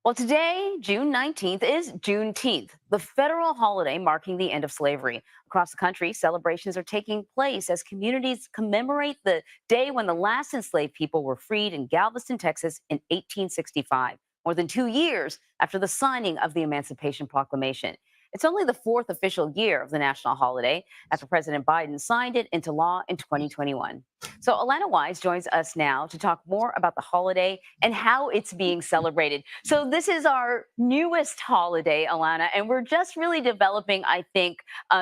Well, today, June 19th, is Juneteenth, the federal holiday marking the end of slavery. Across the country, celebrations are taking place as communities commemorate the day when the last enslaved people were freed in Galveston, Texas in 1865, more than 2 years after the signing of the Emancipation Proclamation. It's only the fourth official year of the national holiday after President Biden signed it into law in 2021. So, Alana Wise joins us now to talk more about the holiday and how it's being celebrated. So, this is our newest holiday, Alana, and we're just really developing, I think,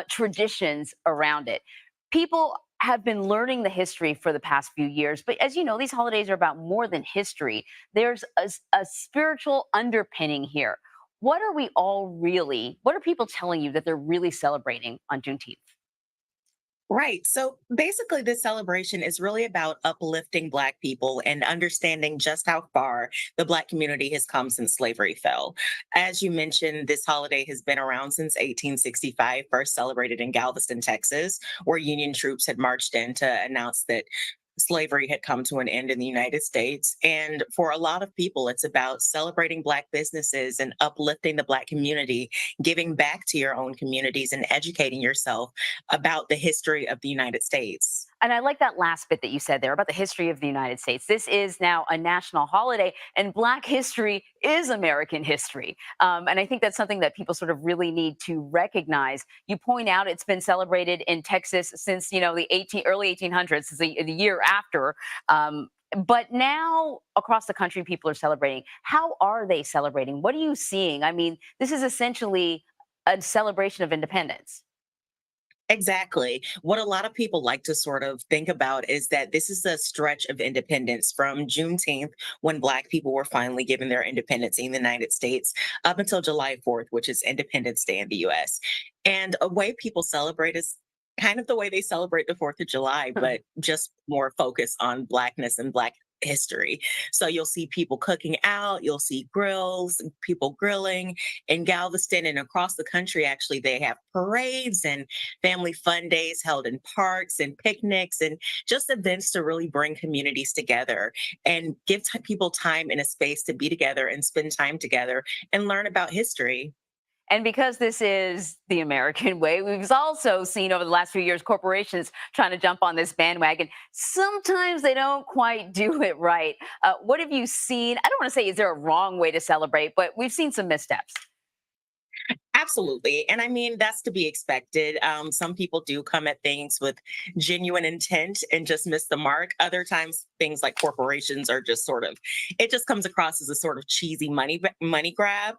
traditions around it. People have been learning the history for the past few years, but as you know, these holidays are about more than history. There's a spiritual underpinning here. What are people telling you that they're really celebrating on Juneteenth? Right. So basically, this celebration is really about uplifting Black people and understanding just how far the Black community has come since slavery fell. As you mentioned, this holiday has been around since 1865, first celebrated in Galveston, Texas, where Union troops had marched in to announce that slavery had come to an end in the United States. And for a lot of people, it's about celebrating Black businesses and uplifting the Black community, giving back to your own communities, and educating yourself about the history of the United States. And I like that last bit that you said there about the history of the United States. This is now a national holiday, and Black history is American history. And I think that's something that people sort of really need to recognize. You point out it's been celebrated in Texas since the early 1800s, the year after. But now across the country, people are celebrating. How are they celebrating? What are you seeing? I mean, this is essentially a celebration of independence. Exactly. What a lot of people like to sort of think about is that this is a stretch of independence from Juneteenth, when Black people were finally given their independence in the United States, up until July 4th, which is Independence Day in the US. And a way people celebrate is kind of the way they celebrate the 4th of July, but just more focused on Blackness and Black history. So you'll see people cooking out, you'll see grills, people grilling in Galveston and across the country. Actually, they have parades and family fun days held in parks and picnics and just events to really bring communities together and give people time and a space to be together and spend time together and learn about history. And because this is the American way, we've also seen over the last few years corporations trying to jump on this bandwagon. Sometimes they don't quite do it right. What have you seen? I don't want to say is there a wrong way to celebrate, but we've seen some missteps. Absolutely. And I mean, that's to be expected. Some people do come at things with genuine intent and just miss the mark. Other times, things like corporations are just sort of, it just comes across as a sort of cheesy money grab.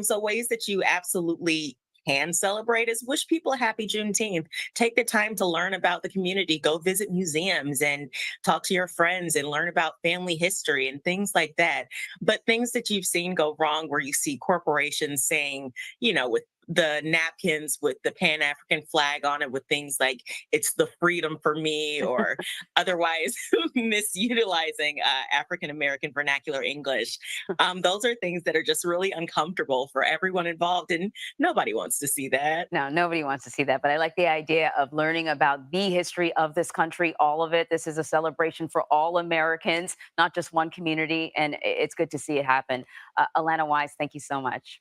So ways that you absolutely can celebrate is wish people a happy Juneteenth. Take the time to learn about the community, go visit museums and talk to your friends and learn about family history and things like that. But things that you've seen go wrong, where you see corporations saying, with the napkins with the Pan African flag on it, with things like "it's the freedom for me," or otherwise misutilizing African American vernacular English. Those are things that are just really uncomfortable for everyone involved, and nobody wants to see that. No, nobody wants to see that. But I like the idea of learning about the history of this country, all of it. This is a celebration for all Americans, not just one community. And it's good to see it happen. Alana Wise, thank you so much.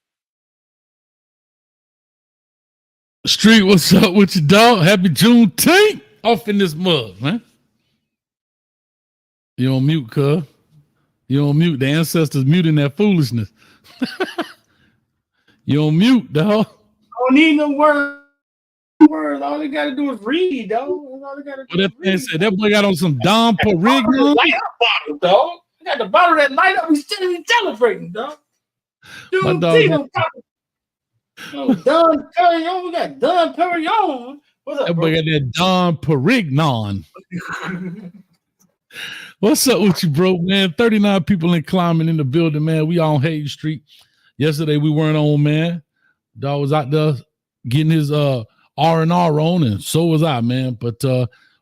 Street, what's up with you, dog? Happy Juneteenth off in this mug, man. You on mute, cuz. You on mute. The ancestors muting that foolishness. You on mute, dog. Don't need no words. All they gotta do is read, dog. All they gotta do What that is man read. said, that boy got on some Dom Perignon. Light up bottle, dog. I got the bottle that light up. He's still celebrating, dog. My Dude, dog Tito, Don Perignon. We got Don Perignon. What's up, That bro? boy got that Dom Perignon. What's up with you, bro, man? 39 people in climbing in the building, man. We on Hayes Street. Yesterday we weren't on, man. Dog was out there getting his R&R on, and so was I, man. But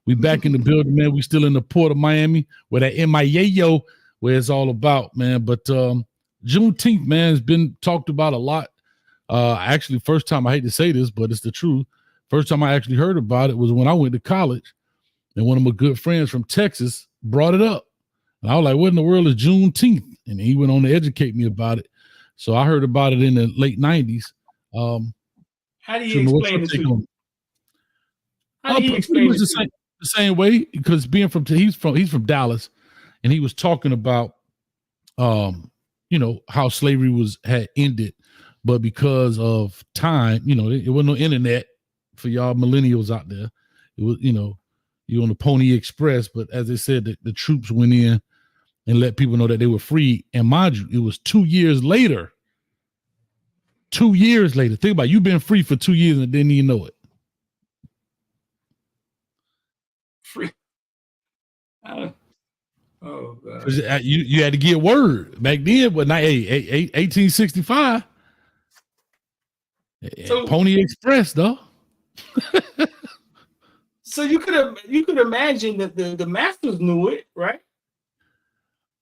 we back in the building, man. We still in the port of Miami, where that MIAO, where it's all about, man. But Juneteenth, man, has been talked about a lot. Actually, first time, I hate to say this, but it's the truth. First time I actually heard about it was when I went to college, and one of my good friends from Texas brought it up. And I was like, what in the world is Juneteenth? And he went on to educate me about it. So I heard about it in the late 90s. How do you Shouldn't know what's explain your it to take you? on it? How do you Pretty explain much it to you? the same way, because he's from Dallas, and he was talking about how slavery had ended, but because of time, it wasn't no internet for y'all millennials out there. It was, you on the Pony Express, but as they said, the troops went in and let people know that they were free. And mind you, it was 2 years later. 2 years later. Think about it, you've been free for 2 years and didn't even know it. Free. Oh God. You had to get word back then, but not 1865. So- Pony Express, though. So you could imagine that the masters knew it, right?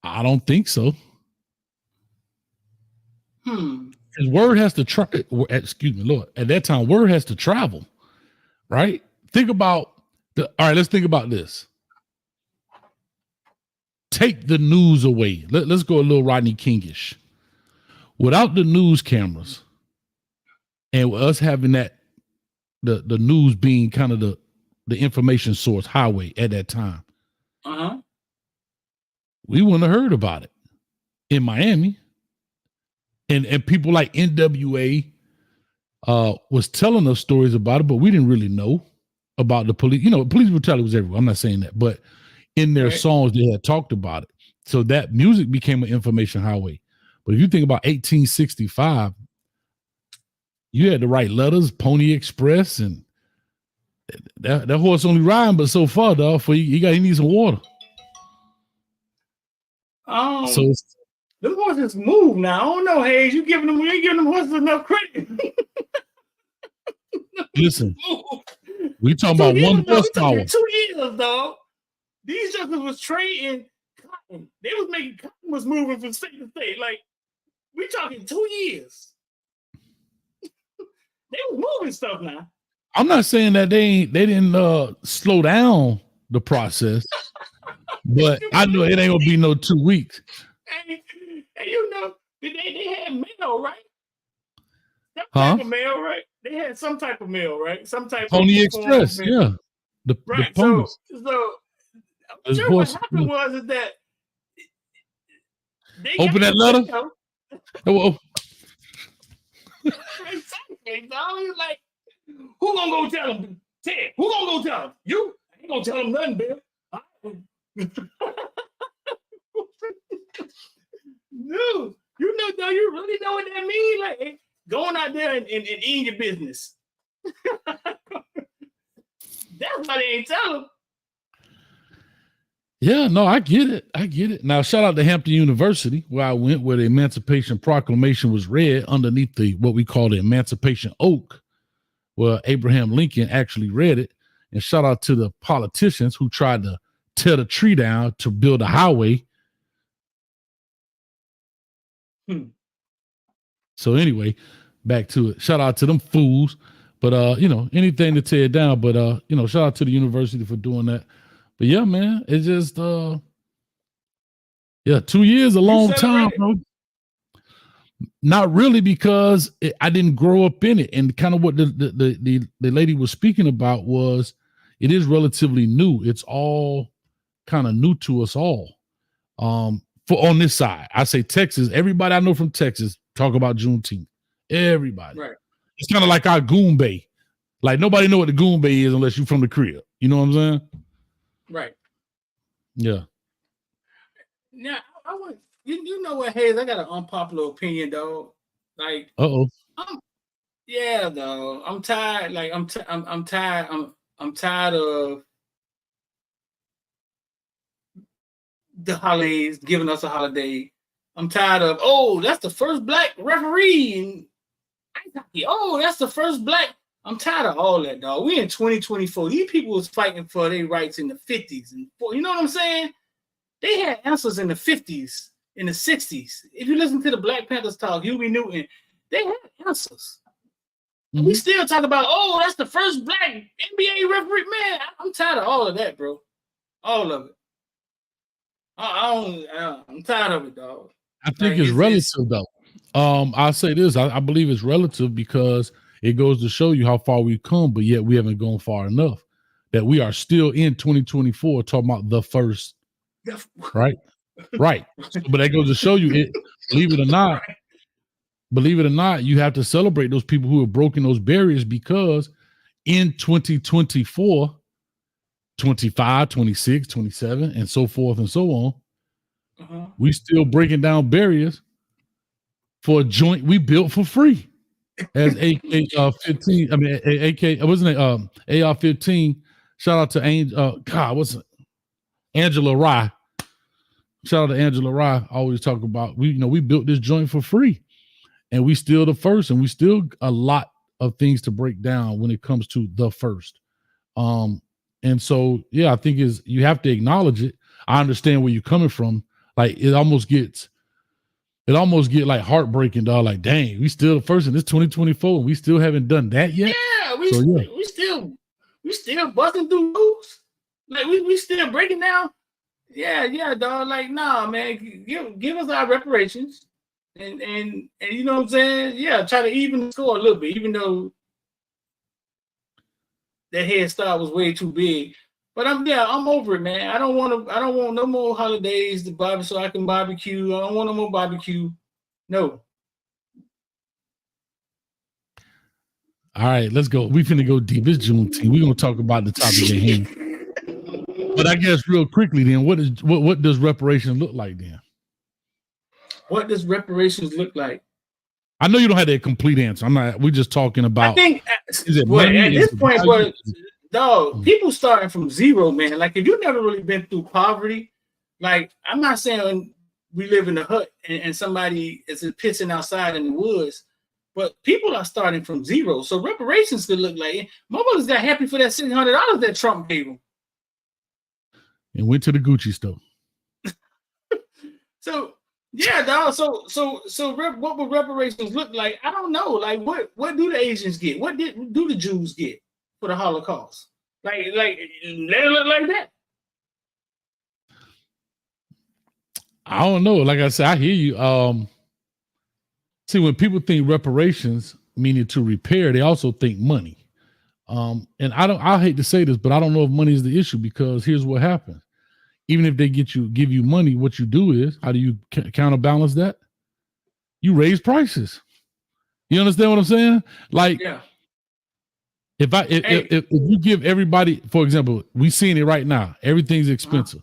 I don't think so. Because word has to excuse me, Lord. At that time, word has to travel, right? Think about all right, let's think about this. Take the news away. Let's go a little Rodney Kingish. Without the news cameras and with us having that, the news being kind of the information source highway at that time, we wouldn't have heard about it in Miami. And people like NWA was telling us stories about it, but we didn't really know about the police. Police brutality was everywhere. I'm not saying that, but in their songs, they had talked about it. So that music became an information highway. But if you think about 1865, you had to write letters, Pony Express, and that horse only riding but so far, dog. For he needs some water. So them horses move now. I don't know, Hayes. You ain't giving them horses enough credit. Listen, we talking about one horsepower. 2 years, dog. These jokers was trading cotton. They was making cotton was moving from state to state. Like, we talking 2 years. They was moving stuff now. I'm not saying that they didn't slow down the process, but I know it ain't gonna be no 2 weeks. And they had mail, right? Huh? Type of mail, right? They had some type of mail, right? Some type Pony of Express, yeah. The ponies. So There's sure what happened was is that they open that letter. Oh, exactly, dog. He's like, who gonna go tell him? Ted, who gonna go tell him? You? I ain't gonna tell him nothing, Bill. Dude, do you really know what that means? Like going out there and eating your business. That's why they ain't tell him. Yeah, no, I get it. Now, shout out to Hampton University, where I went, where the Emancipation Proclamation was read underneath what we call the Emancipation Oak, where Abraham Lincoln actually read it. And shout out to the politicians who tried to tear the tree down to build a highway. So anyway, back to it. Shout out to them fools. But anything to tear it down. But shout out to the university for doing that. But yeah, man, it's just 2 years a long time, bro. Not really, because I didn't grow up in it. And kind of what the lady was speaking about was it is relatively new. It's all kind of new to us all. For on this side, I say Texas. Everybody I know from Texas talk about Juneteenth. Everybody. Right. It's kind of like our Goon Bay. Like nobody know what the Goon Bay is unless you're from the crib. You know what I'm saying? Right. Yeah. Now I want you know what, Hayes? I got an unpopular opinion, dog. Like, yeah, though. I'm tired. Like, I'm tired. I'm tired of the holidays giving us a holiday. I'm tired of that's the first black referee in ice hockey. That's the first black. I'm tired of all that, dog. We in 2024. These people was fighting for their rights in the 50s and you know what I'm saying? They had answers in the 50s, in the 60s. If you listen to the Black Panthers talk, Huey Newton, they had answers. Mm-hmm. We still talk about, that's the first black NBA referee. Man, I'm tired of all of that, bro. All of it. I'm tired of it, dog. I think it's relative, though. I'll say this. I believe it's relative because it goes to show you how far we've come, but yet we haven't gone far enough. That we are still in 2024 talking about the first, right? Right. But that goes to show you it, believe it or not, you have to celebrate those people who have broken those barriers because in 2024, 25, 26, 27, and so forth and so on, we still breaking down barriers for a joint we built for free as AK-15. I mean, AK, wasn't it AR-15? Shout out to Angela Rye. Shout out to Angela Rye. Always talk about we built this joint for free, and we still the first, and we still a lot of things to break down when it comes to the first. And so I think you have to acknowledge it. I understand where you're coming from. Like it almost get like heartbreaking, dog. Like, dang, we still the first in this 2024, and we still haven't done that yet. Yeah, we still busting through moves. Like we still breaking down. Yeah, dog. Like, nah, man, give us our reparations, and you know what I'm saying? Yeah, try to even the score a little bit, even though that head start was way too big. But I'm over it, man. I don't want no more holidays to barbecue so I can barbecue. I don't want no more barbecue. No. All right, let's go. We finna go deep. It's Juneteenth. We're gonna talk about the topic at hand. But I guess real quickly, then, what does reparations look like then? What does reparations look like? I know you don't have that complete answer. We're just talking about. I think at this point, dog, people starting from zero, man. Like if you've never really been through poverty, like I'm not saying we live in a hut and somebody is pissing outside in the woods, but people are starting from zero. So reparations could look like motherfuckers got happy for that $600 that Trump gave them. And went to the Gucci store. So yeah, dog. So what would reparations look like? I don't know. Like what do the Asians get? What do the Jews get for the Holocaust? Like let it look like that. I don't know. Like I said, I hear you. See, when people think reparations, meaning to repair, they also think money. And I hate to say this, but I don't know if money is the issue because here's what happens. Even if they give you money, what you do is, how do you counterbalance that? You raise prices. You understand what I'm saying? Like, if you give everybody, for example, we seeing it right now, everything's expensive.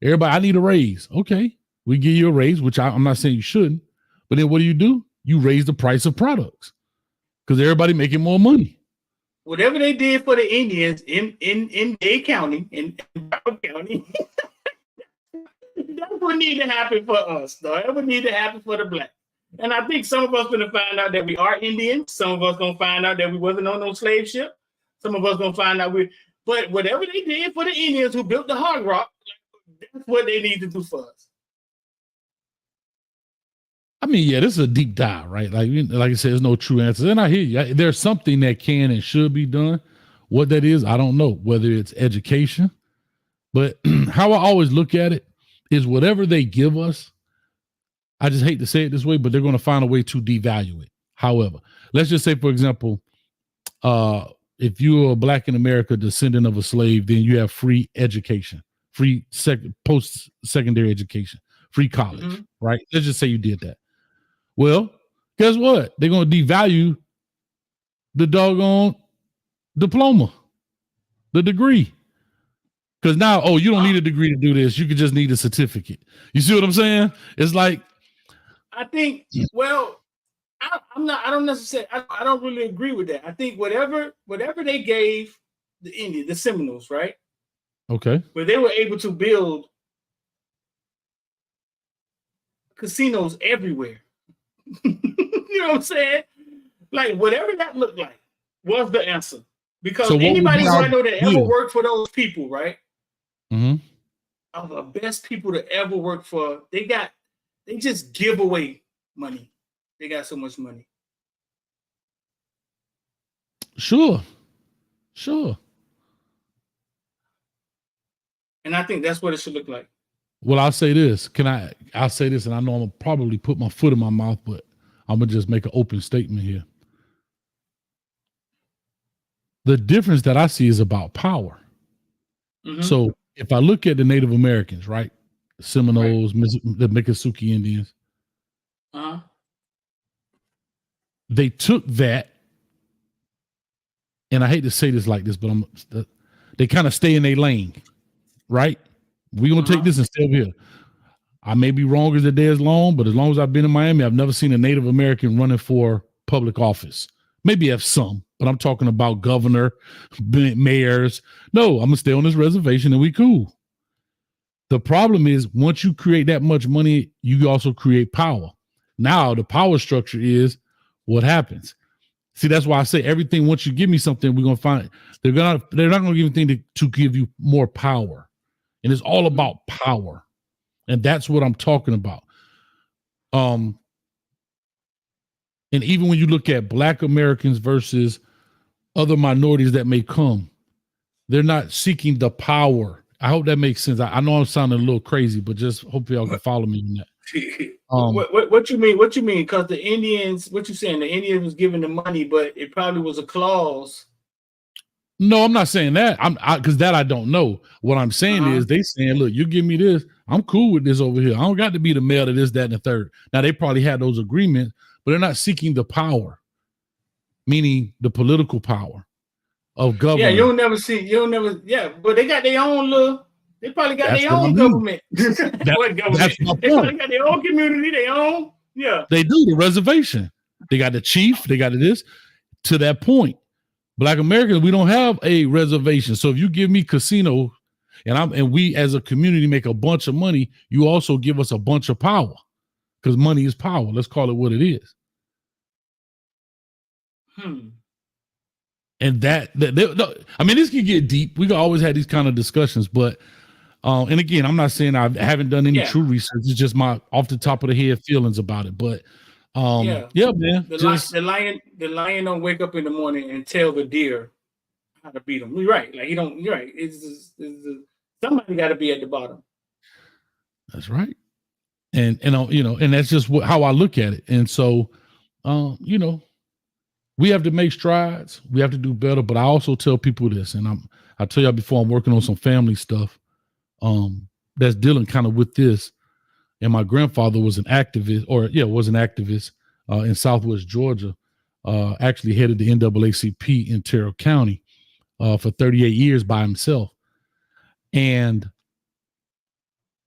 Everybody, I need a raise. Okay, we give you a raise, which I'm not saying you shouldn't, but then what do? You raise the price of products because everybody making more money. Whatever they did for the Indians in Dade County, in Broward County, that would need to happen for us, though. That would need to happen for the Black. And I think some of us going to find out that we are Indians. Some of us going to find out that we wasn't on no slave ship. Some of us going to find out but whatever they did for the Indians who built the Hard Rock, that's what they need to do for us. I mean, this is a deep dive, right? Like I said, there's no true answer. And I hear you. There's something that can and should be done. What that is, I don't know. Whether it's education, but how I always look at it is whatever they give us, I just hate to say it this way, but they're going to find a way to devalue it. However, let's just say, for example, if you're a Black in America, descendant of a slave, then you have free education, free post-secondary education, free college, right? Let's just say you did that. Well, guess what? They're going to devalue the doggone diploma, the degree. Because now, you don't need a degree to do this. You could just need a certificate. You see what I'm saying? It's like, I think, well, I don't necessarily, I don't really agree with that. I think whatever they gave the Indians, the Seminoles, right? Okay. Where they were able to build casinos everywhere. You know what I'm saying? Like whatever that looked like was the answer. Because anybody who I know that ever worked for those people, right? Mm-hmm. Of the best people to ever work for, they just give away money. They got so much money. Sure. And I think that's what it should look like. Well, I'll say this. I'll say this, and I know I'm gonna probably put my foot in my mouth, but I'm gonna just make an open statement here. The difference that I see is about power. Mhm. So if I look at the Native Americans, right, the Seminoles, the Miccosukee Indians, Uh-huh. they took that, and I hate to say this like this, but they kind of stay in their lane, right? We're gonna take this and stay over here. I may be wrong as the day is long, but as long as I've been in Miami, I've never seen a Native American running for public office. Maybe have some, but I'm talking about governor, mayors. No, I'm gonna stay on this reservation and we cool. The problem is once you create that much money, you also create power. Now the power structure is what happens. See, that's why I say everything. Once you give me something, we're gonna find they're not gonna give anything to give you more power, and it's all about power, and that's what I'm talking about. And even when you look at Black Americans versus other minorities that may come, they're not seeking the power. I hope that makes sense. I know I'm sounding a little crazy, but just hope y'all can follow me in that. What you mean? What you mean? Because the Indians, what you saying? The Indians was giving the money, but it probably was a clause. No, I'm not saying that. Because that I don't know. What I'm saying is they saying, look, you give me this, I'm cool with this over here. I don't got to be the mayor to this, that, and the third. Now they probably had those agreements, but they're not seeking the power, meaning the political power of government. Yeah, you don't never. Yeah, but they got their own little. They probably got their own government. What government? That's my They probably got their own community, their own. Yeah, they do the reservation. They got the chief. They got this. To that point, Black Americans, we don't have a reservation. So if you give me casino, and we as a community make a bunch of money, you also give us a bunch of power, because money is power. Let's call it what it is. And I mean, this can get deep. We can always have these kind of discussions, but and again, I'm not saying I haven't done any true research. It's just my off the top of the head feelings about it. But yeah, man. The lion don't wake up in the morning and tell the deer how to beat him. You're right. Like he don't. You're right. Somebody got to be at the bottom. That's right. And and that's just how I look at it. And so, we have to make strides. We have to do better. But I also tell people this, and I tell y'all before, I'm working on some family stuff that's dealing kind of with this. And my grandfather was an activist, in Southwest Georgia, actually headed the NAACP in Terrell County for 38 years by himself. And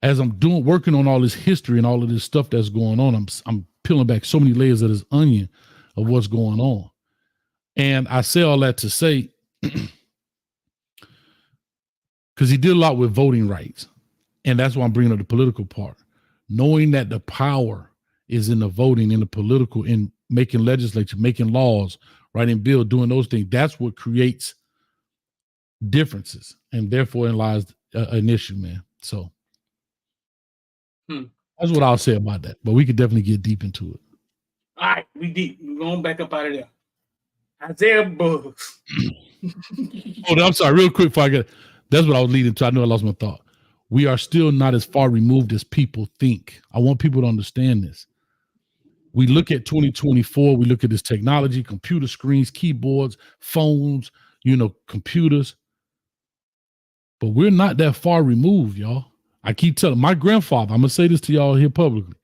as I'm working on all this history and all of this stuff that's going on, I'm peeling back so many layers of this onion of what's going on. And I say all that to say, because he did a lot with voting rights. And that's why I'm bringing up the political part. Knowing that the power is in the voting, in the political, in making legislature, making laws, writing bills, doing those things. That's what creates differences. And therefore, lies an issue, man. So that's what I'll say about that. But we could definitely get deep into it. All right, we deep. We're going back up out of there. Isaiah Buggs. I'm sorry, real quick before I get it. That's what I was leading to. I know I lost my thought. We are still not as far removed as people think. I want people to understand this. We look at 2024, we look at this technology, computer screens, keyboards, phones, computers. But we're not that far removed, y'all. I keep telling my grandfather, I'm going to say this to y'all here publicly.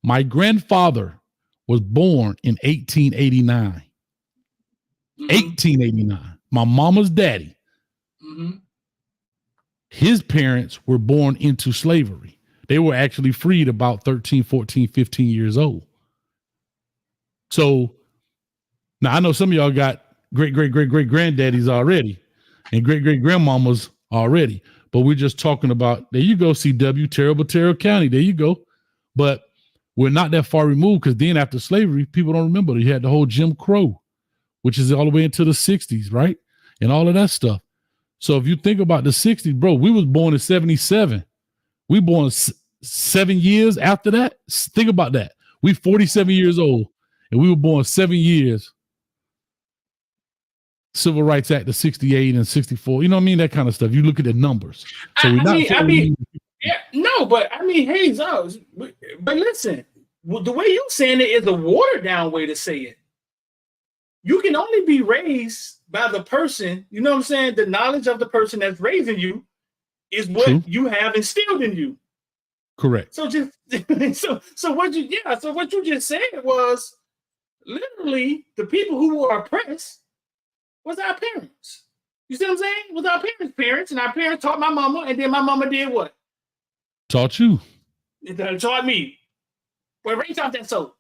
My grandfather was born in 1889. 1889. My mama's daddy. His parents were born into slavery. They were actually freed about 13, 14, 15 years old. So now I know some of y'all got great granddaddies already and great grandmamas already, but we're just talking about, there you go, CW, terrible Terrell County. There you go. But we're not that far removed, because then after slavery, people don't remember. You had the whole Jim Crow, which is all the way into the 60s, right? And all of that stuff. So if you think about the 60s, bro, we was born in 77. We born 7 years after that. Think about that. We 47 years old, and we were born 7 years. Civil Rights Act of 68 and 64. You know what I mean? That kind of stuff. You look at the numbers. So but hey, but listen, the way you saying it is a watered down way to say it. You can only be raised by the person, you know what I'm saying? The knowledge of the person that's raising you is what True. you have instilled in you. Correct. So just so what you just said was literally the people who were oppressed was our parents. You see what I'm saying? Was our parents, and our parents taught my mama, and then my mama did what? Taught you. It taught me. Well, raise off that soap.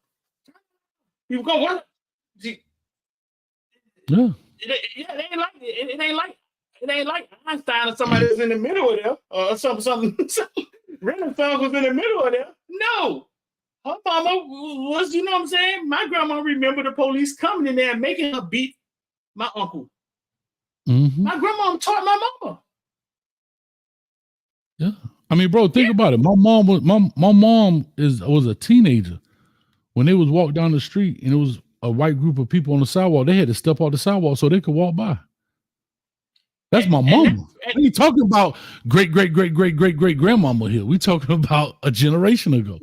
You go what? See, Yeah. it ain't like it. It ain't like Einstein or somebody that's in the middle of there, or something. Renaissance was in the middle of there. No, her mama was. You know what I'm saying? My grandma remember the police coming in there and making her beat my uncle. Mm-hmm. My grandma taught my mama. Yeah. I mean, bro, think about it. My mom was a teenager when they was walk down the street and it was a white group of people on the sidewalk. They had to step off the sidewalk so they could walk by. That's my mama. We ain't talking about great grandmama here. We talking about a generation ago.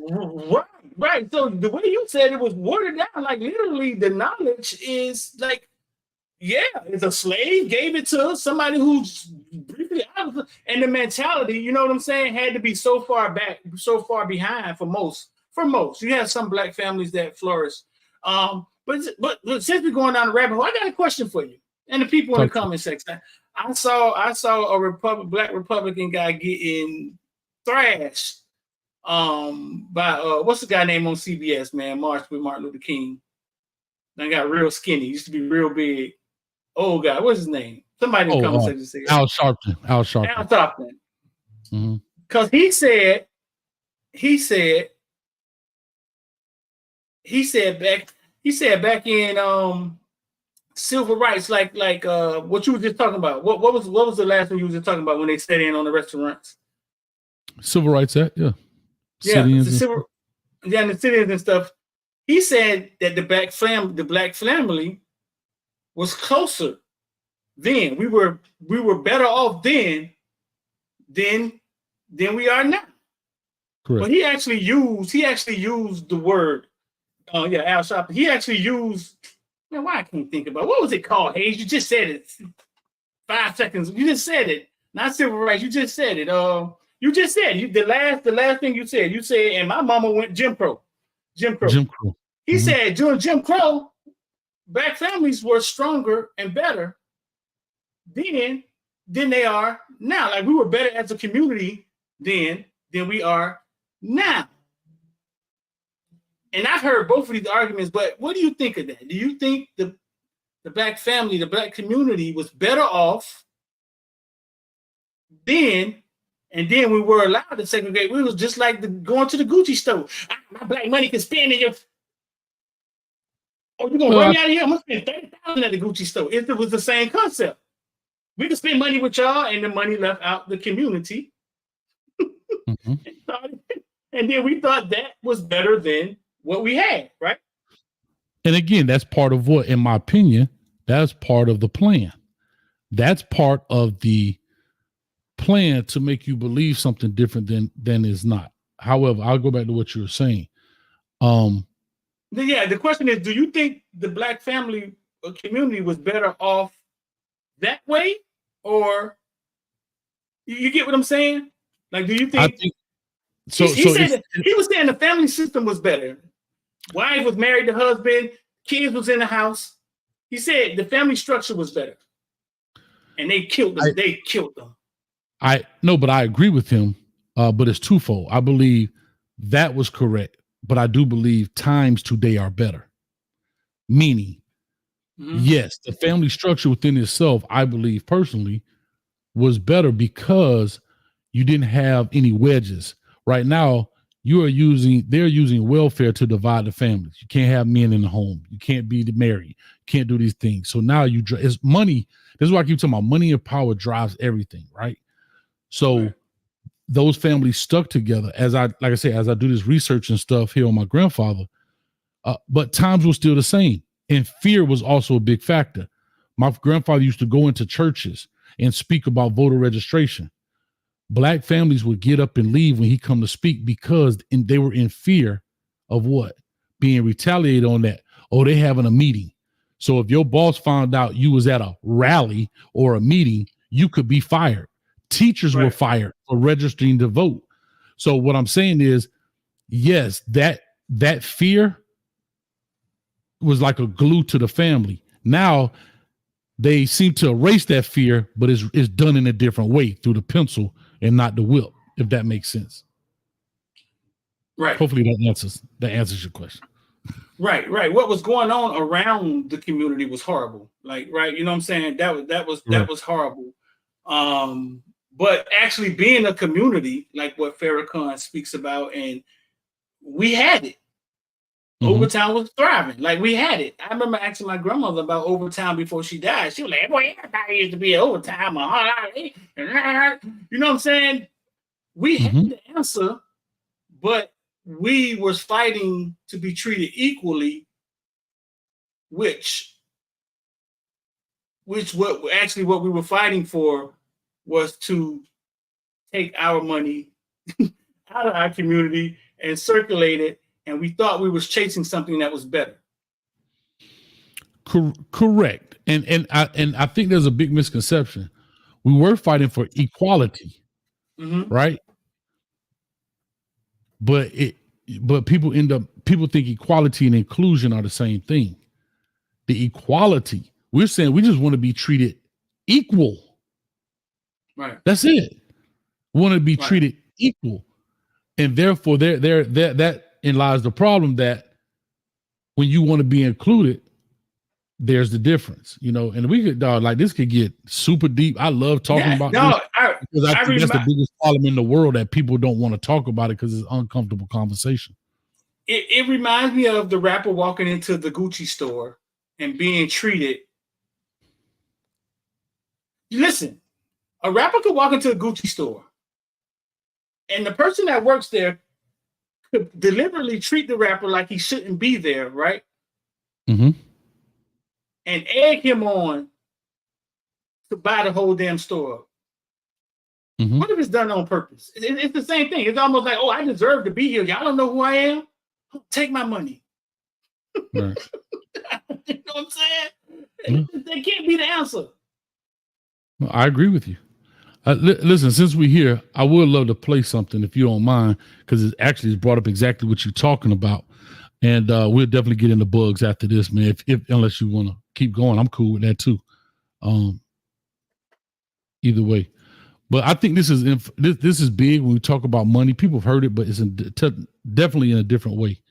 Right. So the way you said it was watered down, like literally the knowledge is like, yeah, it's a slave gave it to somebody who's briefly out of, and the mentality, you know what I'm saying, had to be so far back, so far behind for most. You have some black families that flourish. But since we're going down the rabbit hole, I got a question for you and the people in the comment section. I saw a black Republican guy getting thrashed by what's the guy name on CBS, man? March with Martin Luther King. I got real skinny, used to be real big. Oh God, what's his name? Somebody in the comment section say Al Sharpton. Al Sharpton. Mm-hmm. Because he said back in civil rights, like what you were just talking about. What was the last one you were just talking about when they set in on the restaurants? Civil Rights Act, yeah. Yeah, and the sit-ins and stuff. He said that the black family was closer then. We were better off then than we are now. Correct. But he actually used the word. Al Sharpton. He actually used. Man, why I can't think about what was it called? Hayes, you just said it. 5 seconds. You just said it. Not civil rights. You just said it. You just said the last thing you said. You said, and my mama went Jim Crow. He said during Jim Crow, black families were stronger and better then than they are now. Like we were better as a community then than we are now. And I've heard both of these arguments, but what do you think of that? Do you think the black family, the black community was better off then, and then we were allowed to segregate? We was just like going to the Gucci store. My black money can spend in your... Oh, you're going to run me out of here? I'm going to spend $30,000 at the Gucci store. It was the same concept. We could spend money with y'all, and the money left out the community. Mm-hmm. And then we thought that was better than what we had, right? And again, that's part of what, in my opinion, that's part of the plan. That's part of the plan to make you believe something different than is not. However, I'll go back to what you were saying. The question is, do you think the black family or community was better off that way? Or you get what I'm saying? Like, do you think... I think he was saying the family system was better. Wife was married to husband, kids was in the house. He said the family structure was better. And they killed them. They killed them. But I agree with him. But it's twofold. I believe that was correct, but I do believe times today are better. Meaning, yes, the family structure within itself, I believe personally, was better because you didn't have any wedges. Right now, they're using welfare to divide the families. You can't have men in the home. You can't be married. You can't do these things. So now it's money. This is why I keep talking about money and power drives everything, right? So those families stuck together as I do this research and stuff here on my grandfather, but times were still the same. And fear was also a big factor. My grandfather used to go into churches and speak about voter registration. Black families would get up and leave when he come to speak because they were in fear of what? Being retaliated on that. Oh, they having a meeting. So if your boss found out you was at a rally or a meeting, you could be fired. Teachers were fired for registering to vote. So what I'm saying is, yes, that fear was like a glue to the family. Now they seem to erase that fear, but it's done in a different way through the pencil and not the whip, if that makes sense. Right. Hopefully that answers your question. Right. What was going on around the community was horrible. Like, right, you know what I'm saying? That was horrible. But actually being a community, like what Farrakhan speaks about, and we had it. Overtown was thriving. Like, we had it. I remember asking my grandmother about Overtown before she died. She was like, boy, everybody used to be Overtown. You know what I'm saying? We had the answer, but we was fighting to be treated equally, which what we were fighting for was to take our money out of our community and circulate it, and we thought we was chasing something that was better. Correct. And I think there's a big misconception. We were fighting for equality, right? But people think equality and inclusion are the same thing. The equality, we're saying we just want to be treated equal. Right. That's it. We want to be treated equal. And therefore that in lies the problem, that when you want to be included, there's the difference, you know. And we could like this could get super deep. I love talking about this because I think that's the biggest problem in the world, that people don't want to talk about it because it's uncomfortable conversation. It reminds me of the rapper walking into the Gucci store and being treated. Listen, a rapper could walk into a Gucci store and the person that works there could deliberately treat the rapper like he shouldn't be there, right? And egg him on to buy the whole damn store. What if it's done on purpose? It's the same thing. It's almost like, oh, I deserve to be here. Y'all don't know who I am? Take my money. Right. You know what I'm saying? That can't be the answer. Well, I agree with you. Listen, since we're here, I would love to play something if you don't mind, because it actually has brought up exactly what you're talking about. And we'll definitely get into bugs after this, man. If unless you want to keep going, I'm cool with that too. Either way, but I think this is big when we talk about money. People have heard it, but it's definitely in a different way.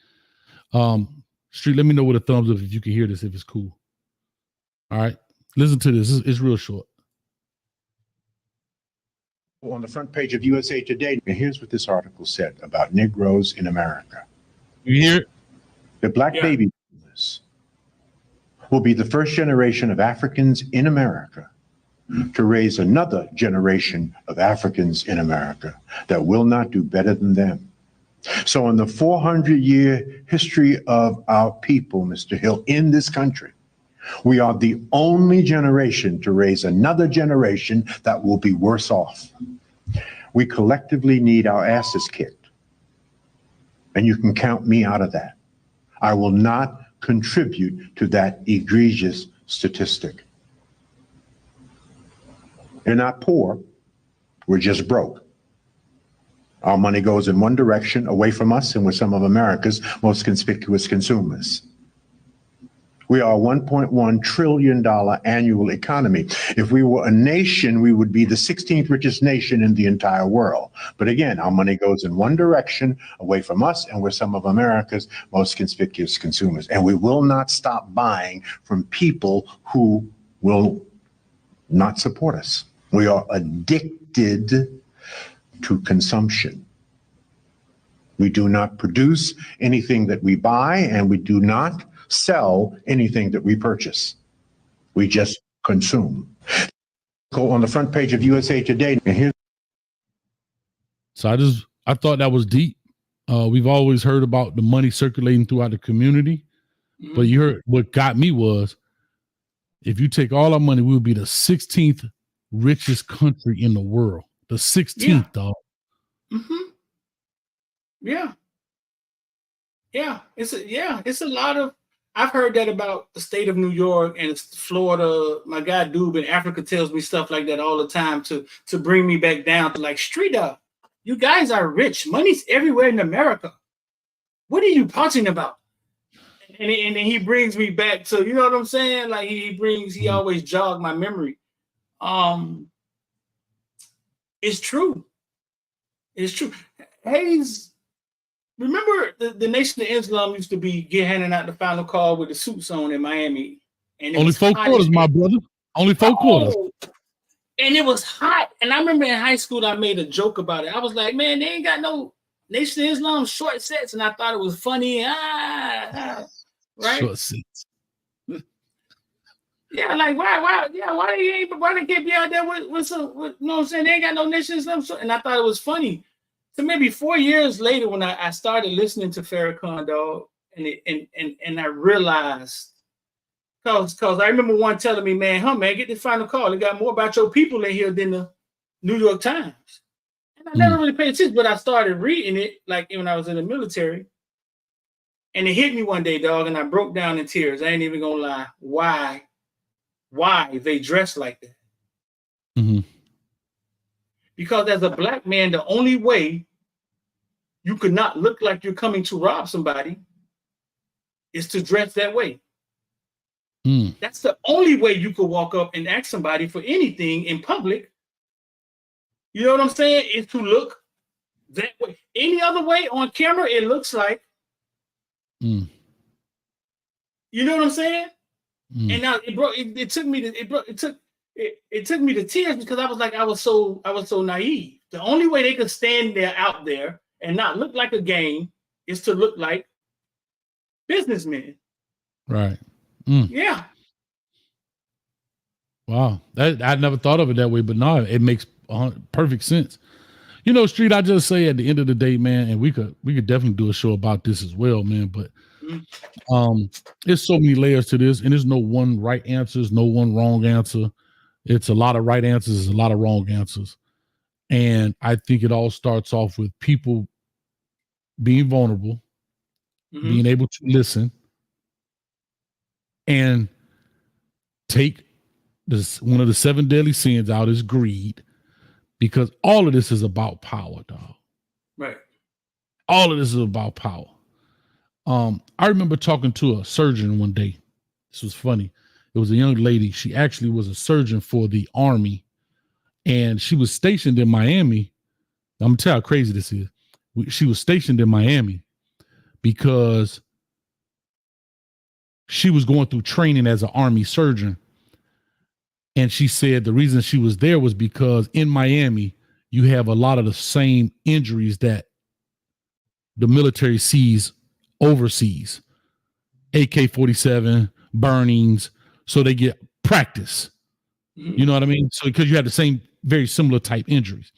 Street, let me know with a thumbs up if you can hear this, if it's cool. All right, listen to this. It's real short. On the front page of USA Today, and here's what this article said about Negroes in America. You hear it? The black baby boomers will be the first generation of Africans in America to raise another generation of Africans in America that will not do better than them. So in the 400-year history of our people, Mr. Hill, in this country, we are the only generation to raise another generation that will be worse off. We collectively need our asses kicked. And you can count me out of that. I will not contribute to that egregious statistic. They're not poor, we're just broke. Our money goes in one direction, away from us, and we're some of America's most conspicuous consumers. We are a $1.1 trillion annual economy. If we were a nation, we would be the 16th richest nation in the entire world. But again, our money goes in one direction, away from us, and we're some of America's most conspicuous consumers. And we will not stop buying from people who will not support us. We are addicted to consumption. We do not produce anything that we buy, and we do not sell anything that we purchase. We just consume. Go on the front page of USA Today, and here's. So I thought that was deep. We've always heard about the money circulating throughout the community, but you heard what got me was, if you take all our money, we would be the 16th richest country in the world. The 16th, dog. Yeah. It's a lot of. I've heard that about the state of New York and Florida. My guy Dube in Africa tells me stuff like that all the time to bring me back down to like street up. You guys are rich. Money's everywhere in America. What are you talking about? And he brings me back to, you know what I'm saying? Like he always jogged my memory. It's true. It's true. Hayes, remember the Nation of Islam used to be handing out the final call with the suits on in Miami. And it Only was 4 hot quarters, as- my brother. Only 4 quarters. Oh, and it was hot. And I remember in high school, I made a joke about it. I was like, man, they ain't got no Nation of Islam short sets. And I thought it was funny. Right? Short sets. Yeah, like why they can't be out there with some, you know what I'm saying? They ain't got no Nation of Islam short. And I thought it was funny. So maybe 4 years later, when I started listening to Farrakhan, dog, and I realized, cause I remember one telling me, man, get the final call. They got more about your people in here than the New York Times. And I never really paid attention, but I started reading it like when I was in the military. And it hit me one day, dog, and I broke down in tears. I ain't even gonna lie. Why they dress like that? Mm-hmm. Because as a black man, the only way you could not look like you're coming to rob somebody is to dress that way. That's the only way you could walk up and ask somebody for anything in public. You know what I'm saying? Is to look that way. Any other way on camera, it looks like. You know what I'm saying? And now it took me to tears because I was like, I was so naive. The only way they could stand there out there and not look like a game is to look like businessmen. Right. Yeah. Wow. I never thought of it that way, but no, it makes perfect sense. You know, Street, I just say at the end of the day, man, and we could definitely do a show about this as well, man, but there's so many layers to this, and there's no one right answer, there's no one wrong answer. It's a lot of right answers, a lot of wrong answers. And I think it all starts off with people being vulnerable, being able to listen, and take this. One of the 7 deadly sins out is greed, because all of this is about power, dog. Right. All of this is about power. I remember talking to a surgeon one day. This was funny. It was a young lady. She actually was a surgeon for the Army, and she was stationed in Miami. I'm gonna tell you how crazy this is. She was stationed in Miami because she was going through training as an Army surgeon. And she said the reason she was there was because in Miami, you have a lot of the same injuries that the military sees overseas. AK-47, burnings, so they get practice. You know what I mean? So because you have the same, very similar type injuries.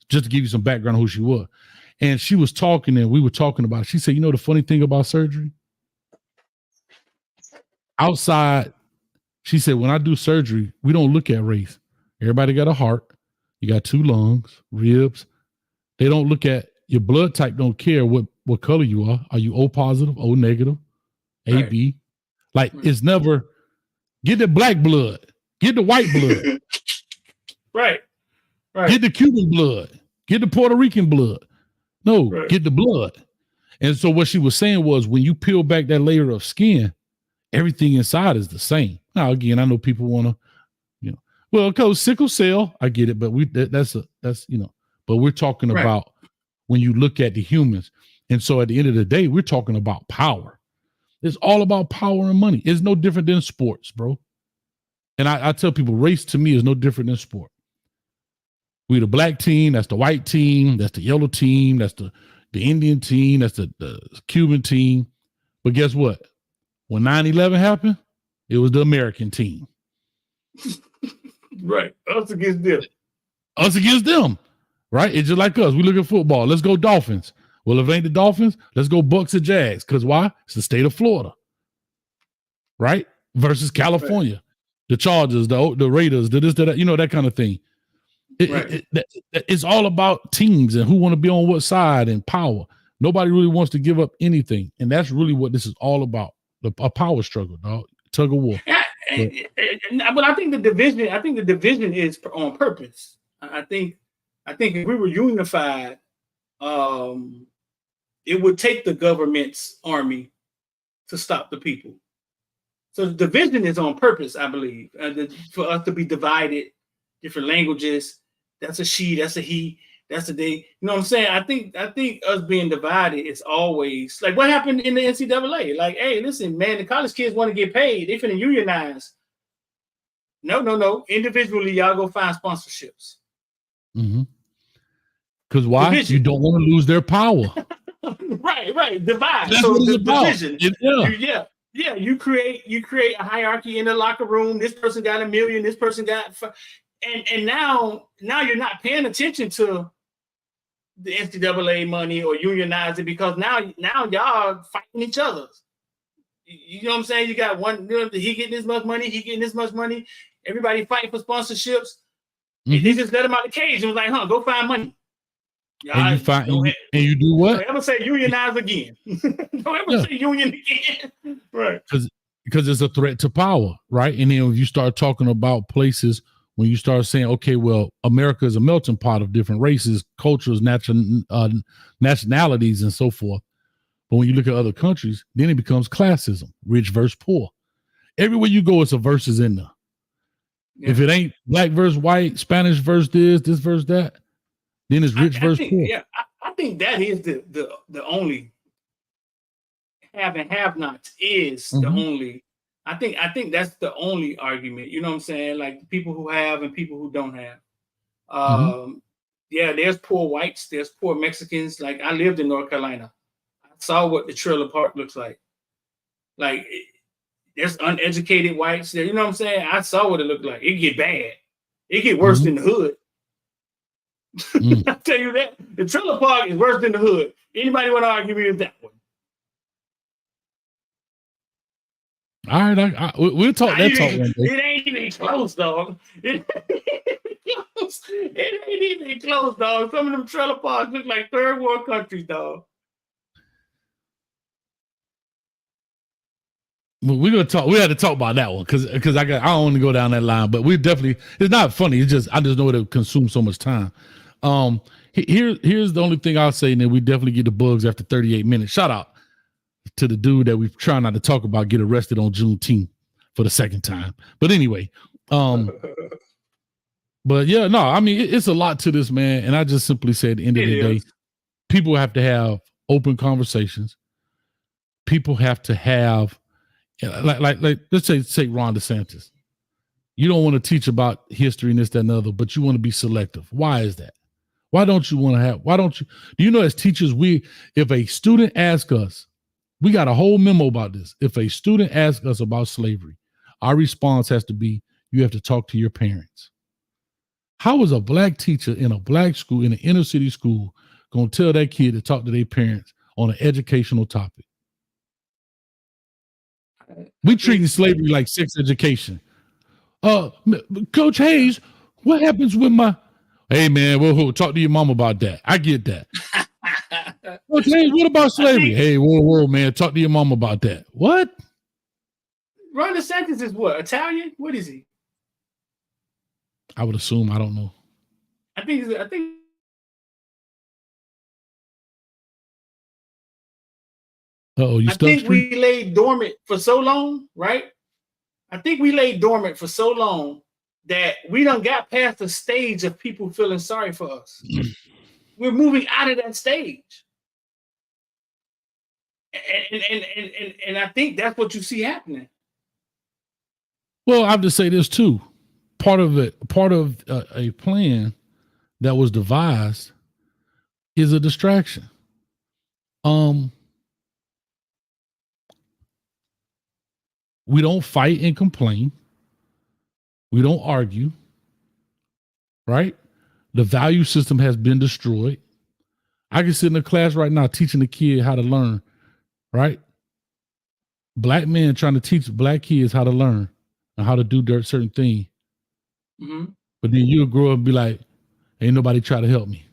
Just to give you some background on who she was. And she was talking, and we were talking about it. She said, you know the funny thing about surgery? Outside, she said, when I do surgery, we don't look at race. Everybody got a heart. You got 2 lungs, ribs. They don't look at your blood type, don't care what color you are. Are you O positive, O negative, AB? Like, it's never get the black blood, get the white blood. Right. Get the Cuban blood, get the Puerto Rican blood. No, get the blood. And so what she was saying was, when you peel back that layer of skin, everything inside is the same. Now, again, I know people want to, well, because sickle cell, I get it, but that's but we're talking about when you look at the humans. And so at the end of the day, we're talking about power. It's all about power and money. It's no different than sports, bro. And I tell people, race to me is no different than sport. We the black team, that's the white team, that's the yellow team, that's the Indian team, that's the Cuban team. But guess what? When 9/11 happened, it was the American team. Right. Us against them. Us against them. Right? It's just like us. We look at football. Let's go Dolphins. Well, if it ain't the Dolphins, let's go Bucks and Jags. Because why? It's the state of Florida. Right? Versus California. Right. The Chargers, the Raiders, the this, that, that kind of thing. It's all about teams and who want to be on what side and power. Nobody really wants to give up anything. And that's really what this is all about. A power struggle, dog. Tug of war. But I think the division is on purpose. I think if we were unified, it would take the government's army to stop the people. So the division is on purpose, I believe, for us to be divided, different languages. That's a she, that's a he, that's a they. You know what I'm saying? I think us being divided is always like what happened in the NCAA. Like, hey, listen, man, the college kids want to get paid. They finna unionize. No. Individually, y'all go find sponsorships. Because why? Division. You don't want to lose their power. Right. Divide. That's So what it's the about. division. Yeah. You create a hierarchy in the locker room. This person got $1 million. This person got, and now you're not paying attention to the NCAA money or unionize it because now y'all fighting each other. You know what I'm saying? You got one. He getting this much money. He getting this much money. Everybody fighting for sponsorships. They just let him out of the cage and was like, go find money. And you do what? Don't ever say unionize again. Don't ever say union again. Right. Because it's a threat to power, right? And then when you start talking about places, when you start saying, okay, well, America is a melting pot of different races, cultures, nationalities, and so forth. But when you look at other countries, then it becomes classism, rich versus poor. Everywhere you go, it's a versus in there. Yeah. If it ain't black versus white, Spanish versus this versus that, then it's rich versus poor. Yeah, I think that is the only have and have nots is the only. I think that's the only argument. You know what I'm saying? Like people who have and people who don't have. Yeah, there's poor whites, there's poor Mexicans. Like I lived in North Carolina. I saw what the trailer park looks like. Like there's uneducated whites there. You know what I'm saying? I saw what it looked like. It get bad. It get worse than the hood. I tell you that. The trailer park is worse than the hood. Anybody want to argue with that one? All right, we'll talk that talk one day. It ain't even close, dog. It ain't even close, dog. Some of them trailer parks look like third world countries, dog. We're gonna talk. We had to talk about that one because I don't want to go down that line, but we definitely. It's not funny. It's just I just know it consumes so much time. Here's the only thing I'll say, and then we definitely get the bugs after 38 minutes. Shout out to the dude that we try not to talk about get arrested on Juneteenth for the second time. But anyway, but yeah, no, I mean it's a lot to this, man. And I just simply say at the end of the day, people have to have open conversations. People have to have like let's say Ron DeSantis. You don't want to teach about history and this, that, and the other, but you want to be selective. Why is that? Why don't you do you know as teachers, if a student asks us, we got a whole memo about this. If a student asks us about slavery, our response has to be, you have to talk to your parents. How is a black teacher in a black school, in an inner city school, going to tell that kid to talk to their parents on an educational topic? We treating slavery like sex education. Coach Hayes, what happens with hey man, we'll talk to your mom about that. I get that. Coach Hayes, what about slavery? Hey, whoa, man, talk to your mom about that. What? Ron DeSantis is what? Italian? What is he? I would assume. I don't know. I think. You stuck? I think we laid dormant for so long, right? I think we laid dormant for so long that we done got past the stage of people feeling sorry for us. We're moving out of that stage. And I think that's what you see happening. Well, I have to say this too. Part of a plan that was devised is a distraction. We don't fight and complain. We don't argue, right? The value system has been destroyed. I can sit in a class right now teaching a kid how to learn, right? Black men trying to teach black kids how to learn and how to do certain things. But then you'll grow up and be like, ain't nobody try to help me.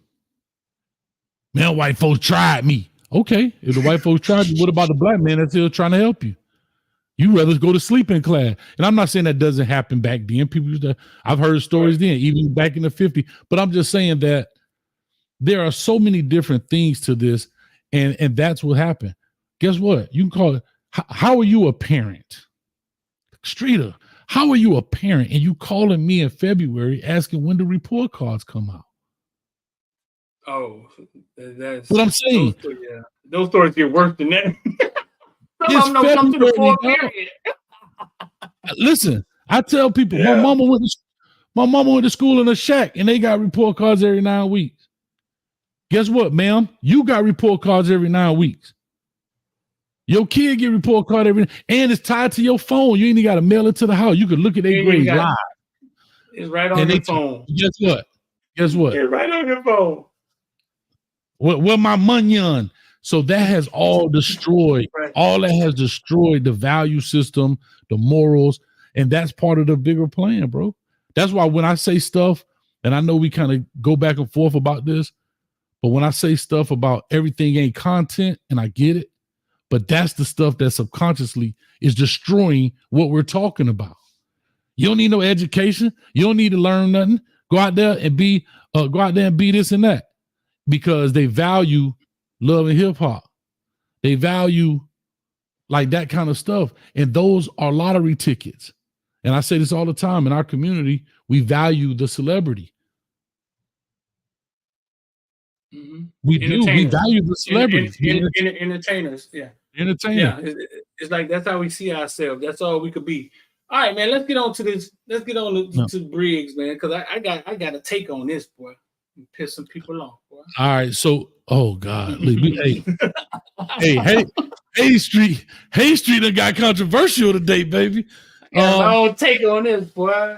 Man, white folks tried me. Okay, if the white folks tried you, what about the black man that's still trying to help you? You rather go to sleep in class. And I'm not saying that doesn't happen back then. People used to, I've heard stories then, even back in the 50s. But I'm just saying that there are so many different things to this, and that's what happened. Guess what? You can call it, how are you a parent? Streeter, how are you a parent and you calling me in February asking when the report cards come out? Oh, that's What I'm saying. Those stories get worse than that. Some It's of them don't come to the February, full dog. period. Listen, I tell people, Yeah. my mama went to school in a shack and they got report cards every 9 weeks. Guess what, ma'am? You got report cards every 9 weeks. Your kid get report card and it's tied to your phone. You ain't even got to mail it to the house. You can look at their grades live. It's right on your phone. Guess what? It's right on your phone. Where my money on? So that has all destroyed. Right. All that has destroyed the value system, the morals, and that's part of the bigger plan, bro. That's why when I say stuff, and I know we kind of go back and forth about this, but when I say stuff about everything ain't content, and I get it, but that's the stuff that subconsciously is destroying what we're talking about. You don't need no education. You don't need to learn nothing. Go out there and be this and that, because they value love and hip hop. They value like that kind of stuff. And those are lottery tickets. And I say this all the time in our community, we value the celebrity. Mm-hmm. We do. We value the celebrities. Entertainers. Yeah. Entertainers. Yeah. It's like that's how we see ourselves. That's all we could be. All right, man. Let's get on to this. Let's get on to Briggs, man, because I got a take on this, boy. Piss some people off, boy. All right. So, oh God. Hey Street done got controversial today, baby. My own take on this, boy.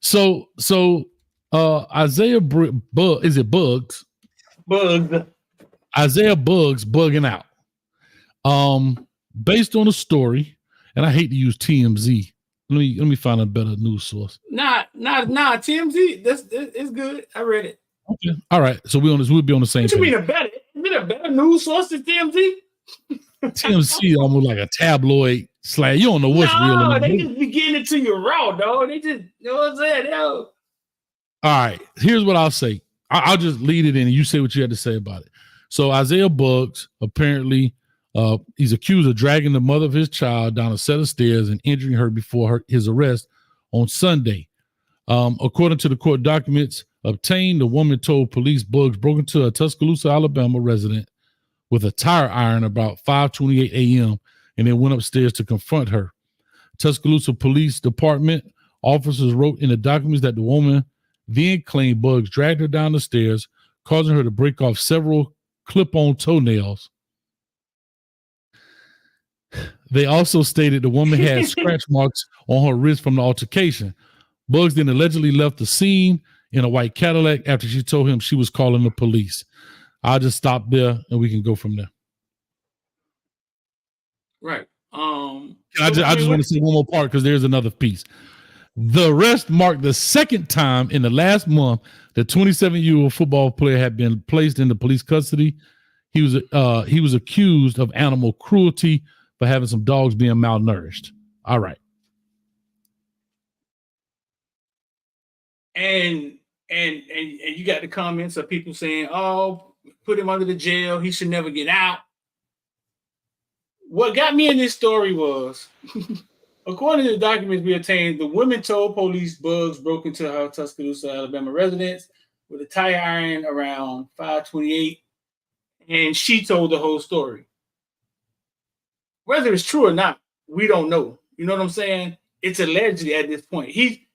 So Isaiah Bugs? Isaiah Bugs bugging out. Based on a story, and I hate to use TMZ. Let me find a better news source. Nah. TMZ. It's good. I read it. Okay. All right. So we'll be on the same What you page. mean a better news source than TMZ? TMZ almost like a tabloid slag. You don't know what's real. No, they just be getting it to you raw, dog. They just, you know what I'm saying? All right. Here's what I'll say. I'll just lead it in and you say what you had to say about it. So Isaiah Bugs, apparently, he's accused of dragging the mother of his child down a set of stairs and injuring her before his arrest on Sunday. According to the court documents obtained, the woman told police Bugs broke into a Tuscaloosa, Alabama resident with a tire iron about 5:28 a.m. and then went upstairs to confront her. Tuscaloosa Police Department officers wrote in the documents that the woman then claimed Bugs dragged her down the stairs, causing her to break off several clip-on toenails. They also stated the woman had scratch marks on her wrist from the altercation. Bugs then allegedly left the scene in a white Cadillac after she told him she was calling the police. I'll just stop there and we can go from there. right. I just want to say one more part because there's another piece. The arrest marked the second time in the last month the 27-year-old football player had been placed into police custody. He was accused of animal cruelty for having some dogs being malnourished. All right. And you got the comments of people saying, "Oh, put him under the jail. He should never get out." What got me in this story was, according to the documents we obtained, the woman told police Bugs broke into her Tuscaloosa, Alabama residence with a tire iron around 5:28, and she told the whole story. Whether it's true or not, we don't know. You know what I'm saying? It's allegedly at this point. He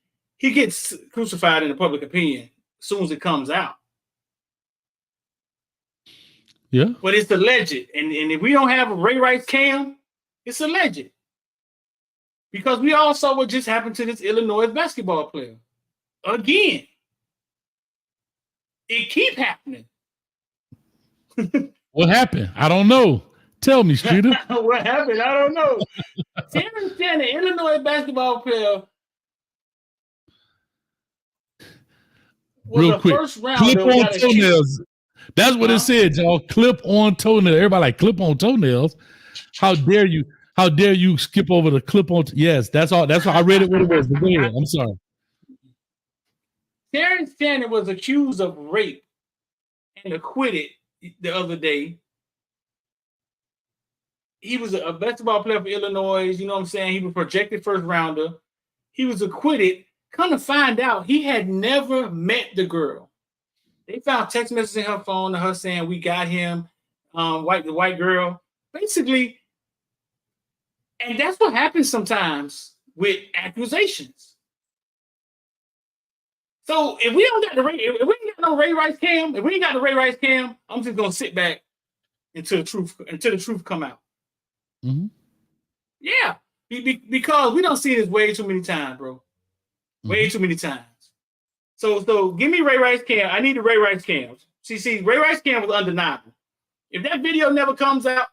gets crucified in the public opinion as soon as it comes out. Yeah. But it's alleged. And if we don't have a Ray Rice cam, it's alleged. Because we all saw what just happened to this Illinois basketball player. Again. It keep happening. What happened? I don't know. Tell me, Streeter. What happened? I don't know. Terrence Shannon, Illinois basketball player, was Real a quick. first round. Clip on toenails. That's what it said, y'all. Clip on toenail. Everybody like clip on toenails. How dare you? How dare you skip over the clip on? Yes, that's all. That's all. I read it what it was. But go ahead. I'm sorry. Terrence Shannon was accused of rape and acquitted the other day. He was a basketball player for Illinois. You know what I'm saying? He was projected first rounder. He was acquitted. Come to find out, he had never met the girl. They found text messages in her phone of her saying, "We got him." The white girl, basically. And that's what happens sometimes with accusations. So if we don't got the if we ain't got no Ray Rice cam, if we ain't got the Ray Rice cam, I'm just gonna sit back until the truth come out. Mm-hmm. Yeah, because we don't see this way too many times, bro. Way too many times. So give me Ray Rice cam. I need the Ray Rice cams. See, Ray Rice cam was undeniable. If that video never comes out,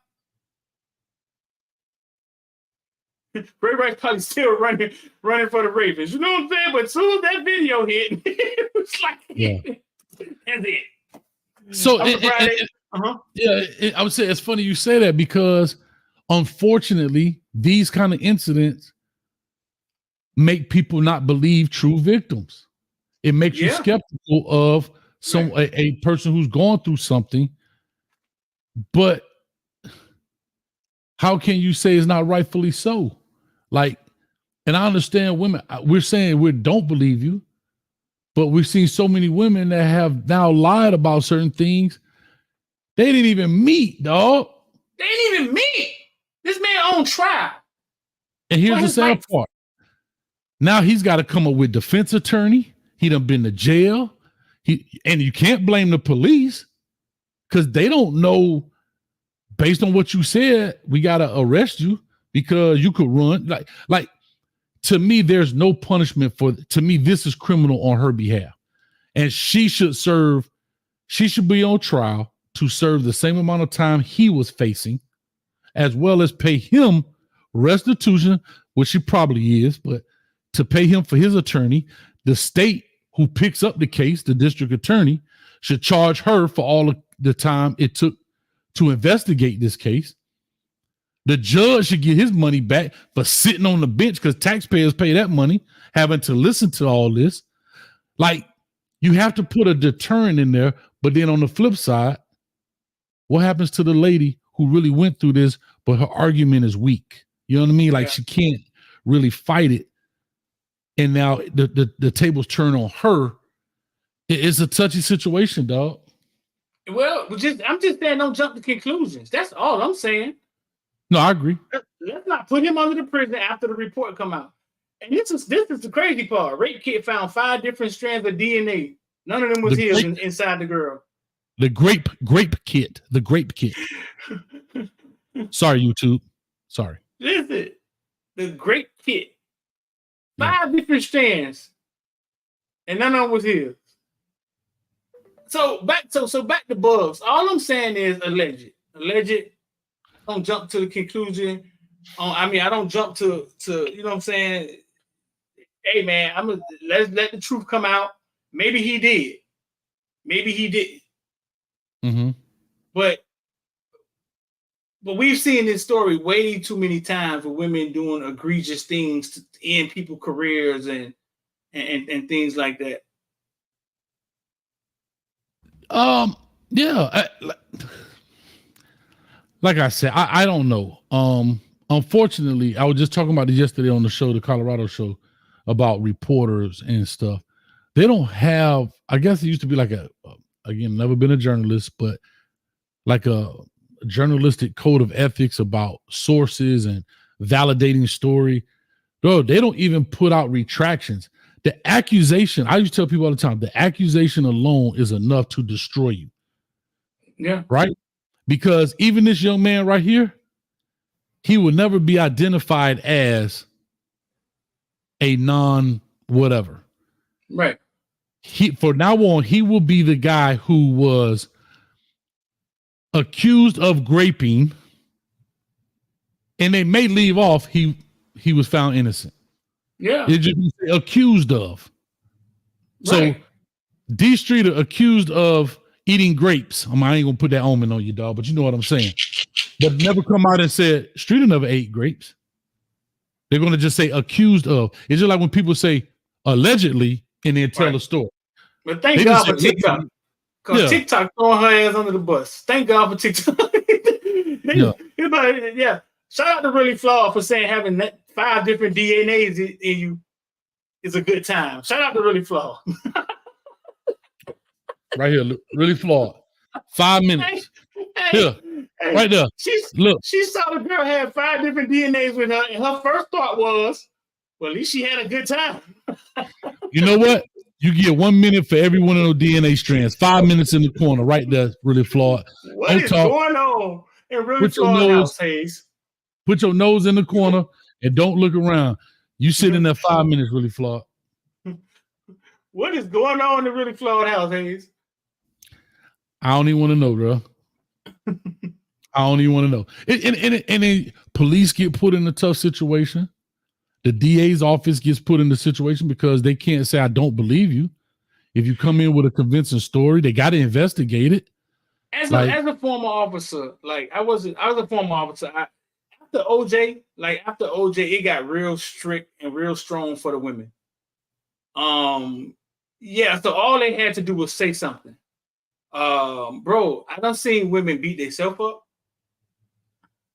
Ray Rice probably still running for the Ravens. You know what I'm saying? But as soon as that video hit, it was like, that's it. So, I would say it's funny you say that because, unfortunately, these kind of incidents make people not believe true victims. It makes you skeptical of a person who's gone through something. But how can you say it's not rightfully so? Like, and I understand women, we're saying we don't believe you, but we've seen so many women that have now lied about certain things. They didn't even meet, dog. They didn't even meet. This man on trial. And here's the sad part. Now he's got to come up with defense attorney. He done been to jail. And you can't blame the police because they don't know, based on what you said, we got to arrest you because you could run. Like to me, there's no punishment to me, this is criminal on her behalf. And she should be on trial to serve the same amount of time he was facing, as well as pay him restitution, which she probably is, but to pay him for his attorney. The state who picks up the case, the district attorney, should charge her for all of the time it took to investigate this case. The judge should get his money back for sitting on the bench because taxpayers pay that money, having to listen to all this. Like, you have to put a deterrent in there, but then on the flip side, what happens to the lady who really went through this, but her argument is weak? You know what I mean? Like, she can't really fight it. And now the tables turn on her. It's a touchy situation, dog. Well, I'm just saying don't jump to conclusions. That's all I'm saying. No, I agree. Let's not put him under the prison after the report come out. And this is the crazy part. Rape kit found 5 different strands of DNA. None of them was his inside the girl. The grape kit. The grape kit. Sorry, YouTube. Sorry. Listen, the grape kit. 5 different strands. And none of them was his. So back to Bugs. All I'm saying is alleged. I don't jump to the conclusion. I don't jump to you know what I'm saying. Hey man, let's let the truth come out. Maybe he did. Maybe he didn't. Mm-hmm. But we've seen this story way too many times with women doing egregious things to end people's careers and things like that. Yeah. Like I said, I don't know. Unfortunately, I was just talking about this yesterday on the show, the Colorado show, about reporters and stuff. They don't have, I guess it used to be like again, never been a journalist, but like a journalistic code of ethics about sources and validating story. Bro, they don't even put out retractions. The accusation, I used to tell people all the time, the accusation alone is enough to destroy you. Yeah. Right? Because even this young man right here, he will never be identified as a non-whatever. Right. For now on, he will be the guy who was accused of graping, and they may leave off he was found innocent. Yeah. It just accused of. Right. So D Streeter accused of eating grapes. I ain't gonna put that omen on you, dog, but you know what I'm saying. But never come out and said Streeter never ate grapes. They're gonna just say accused of. It's just like when people say allegedly and then tell Right. a story. But thank They God just for say TikTok. allegedly. Because Yeah. TikTok throwing her ass under the bus. Thank God for TikTok. Yeah. Yeah. Shout out to Really Flawed for saying having that 5 different DNAs in you is a good time. Shout out to Really Flawed. Right here, really flawed. 5 minutes. Here, Hey, right there. Look, she saw the girl had 5 different DNAs with her, and her first thought was, well, at least she had a good time. you know what? You get 1 minute for every one of those DNA strands. 5 minutes in the corner, right there. Really flawed. What Don't is talk. going on in Really Put your Flawed nose- house, Hayes? Put your nose in the corner and don't look around. You sit in there 5 minutes, really flawed. What is going on in the Really Flawed house, Hayes? I don't even want to know, bro. I don't even want to know. And then police get put in a tough situation. The DA's office gets put in the situation because they can't say, I don't believe you. If you come in with a convincing story, they got to investigate it. As Like- a former officer, like I was a former officer. After OJ, it got real strict and real strong for the women. Yeah, so all they had to do was say something. Bro, I done seen women beat themselves up.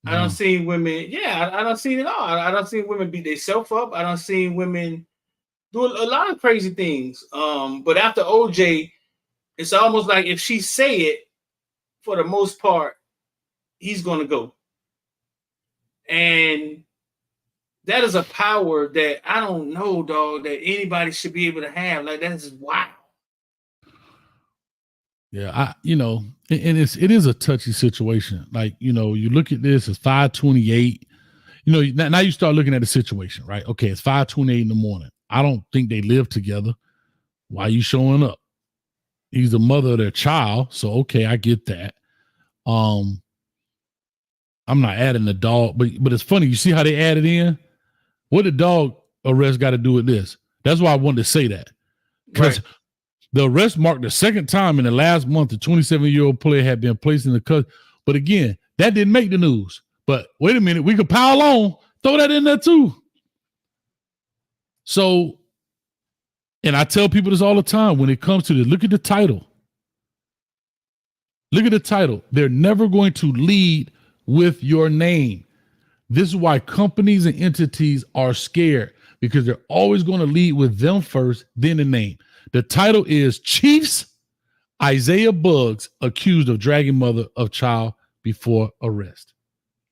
I done seen women, I done seen it all. I done seen women beat themselves up. I done seen women do a lot of crazy things. But after OJ, it's almost like if she say it, for the most part, he's gonna go. And that is a power that I don't know, dog, that anybody should be able to have. Like, that is wild. Yeah, and it is a touchy situation. Like, you look at this, it's 5:28. Now you start looking at the situation, right? Okay, it's 5:28 in the morning. I don't think they live together. Why are you showing up? He's the mother of their child, so okay, I get that. I'm not adding the dog, but it's funny. You see how they added in? What the dog arrest got to do with this? That's why I wanted to say that. Because the arrest marked the second time in the last month the 27-year-old player had been placed in the cut. But again, that didn't make the news. But wait a minute, we could pile on, throw that in there too. So, and I tell people this all the time when it comes to this, look at the title. Look at the title. They're never going to lead with your name. This is why companies and entities are scared, because they're always going to lead with them first, then the name. The title is Chiefs Isaiah Buggs accused of dragging mother of child before arrest.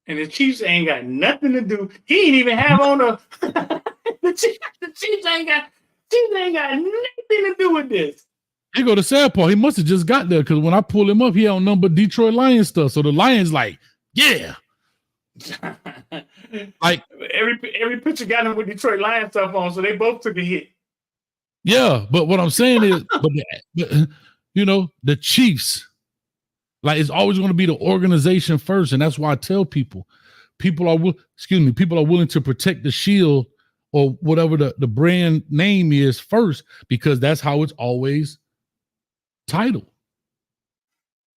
And the Chiefs ain't got nothing to do. He ain't even have on a the Chiefs ain't got nothing to do with this. Here go the sad part. He must have just got there, because when I pull him up, he on number Detroit Lions stuff. So the Lions like, yeah. Like every picture got him with Detroit Lions stuff on, so they both took a hit. Yeah, but what I'm saying is, the Chiefs, like, it's always going to be the organization first, and that's why I tell people are willing to protect the shield or whatever the brand name is first, because that's how it's always titled.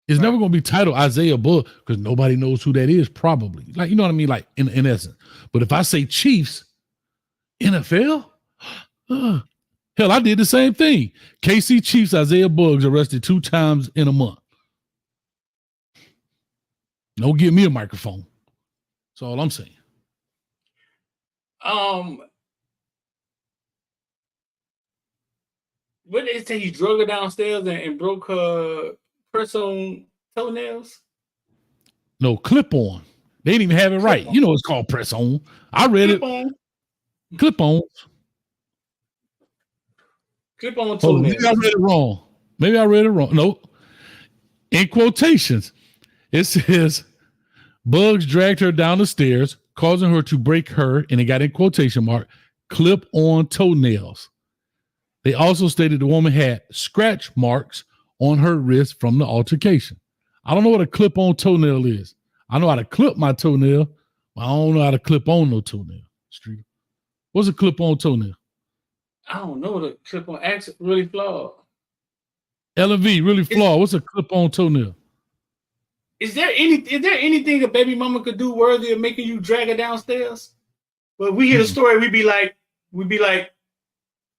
It's never going to be titled Isaiah Buggs, because nobody knows who that is, probably. Like, you know what I mean? Like, in essence. But if I say Chiefs, NFL, hell, I did the same thing. KC Chiefs Isaiah Buggs arrested 2 times in a month. Don't give me a microphone. That's all I'm saying. What did they say? You drug her downstairs and broke her press-on toenails? No, clip on. They didn't even have it right. You know it's called press on. I read it. Clip on. Clip on Hold on, toenails. maybe I read it wrong. No. In quotations, it says Buggs dragged her down the stairs, causing her to break her, and it got in quotation mark, clip on toenails. They also stated the woman had scratch marks on her wrist from the altercation. I don't know what a clip on toenail is. I know how to clip my toenail, but I don't know how to clip on no toenail. Street. What's a clip on toenail? I don't know what a clip on. Really flawed. L&V, really flawed. What's a clip-on toenail? Is there anything a baby mama could do worthy of making you drag her downstairs? But we hear the story, we'd be like,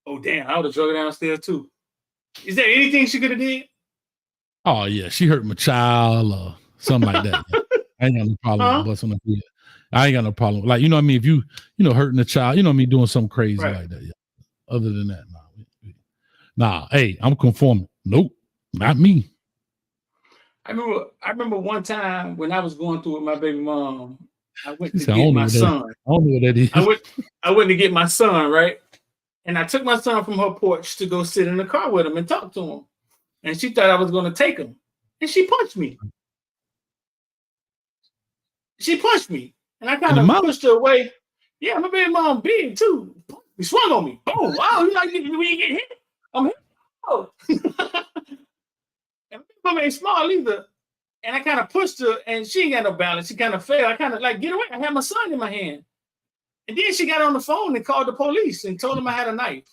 oh damn, I would have drug her downstairs too. Is there anything she could have did? Oh yeah, she hurt my child or something like that. I ain't got no problem with busting her head. I ain't got no problem. Like, you know what I mean? If you hurting a child, you know what I mean, doing something crazy like that. Yeah. Other than that, nah. Hey, I'm conforming. Nope, not me. I remember one time when I was going through with my baby mom, I went to said, get my son. I don't know what that is. I went to get my son, right? And I took my son from her porch to go sit in the car with him and talk to him. And she thought I was going to take him. And she punched me. And I kind of pushed her away. Yeah, my baby mom big too. He swung on me. Oh, wow. You like when you get hit? I'm hit. Oh. And my mom ain't small either. And I kind of pushed her and she ain't got no balance. She kind of fell. I kind of like, get away. I had my son in my hand. And then she got on the phone and called the police and told them I had a knife.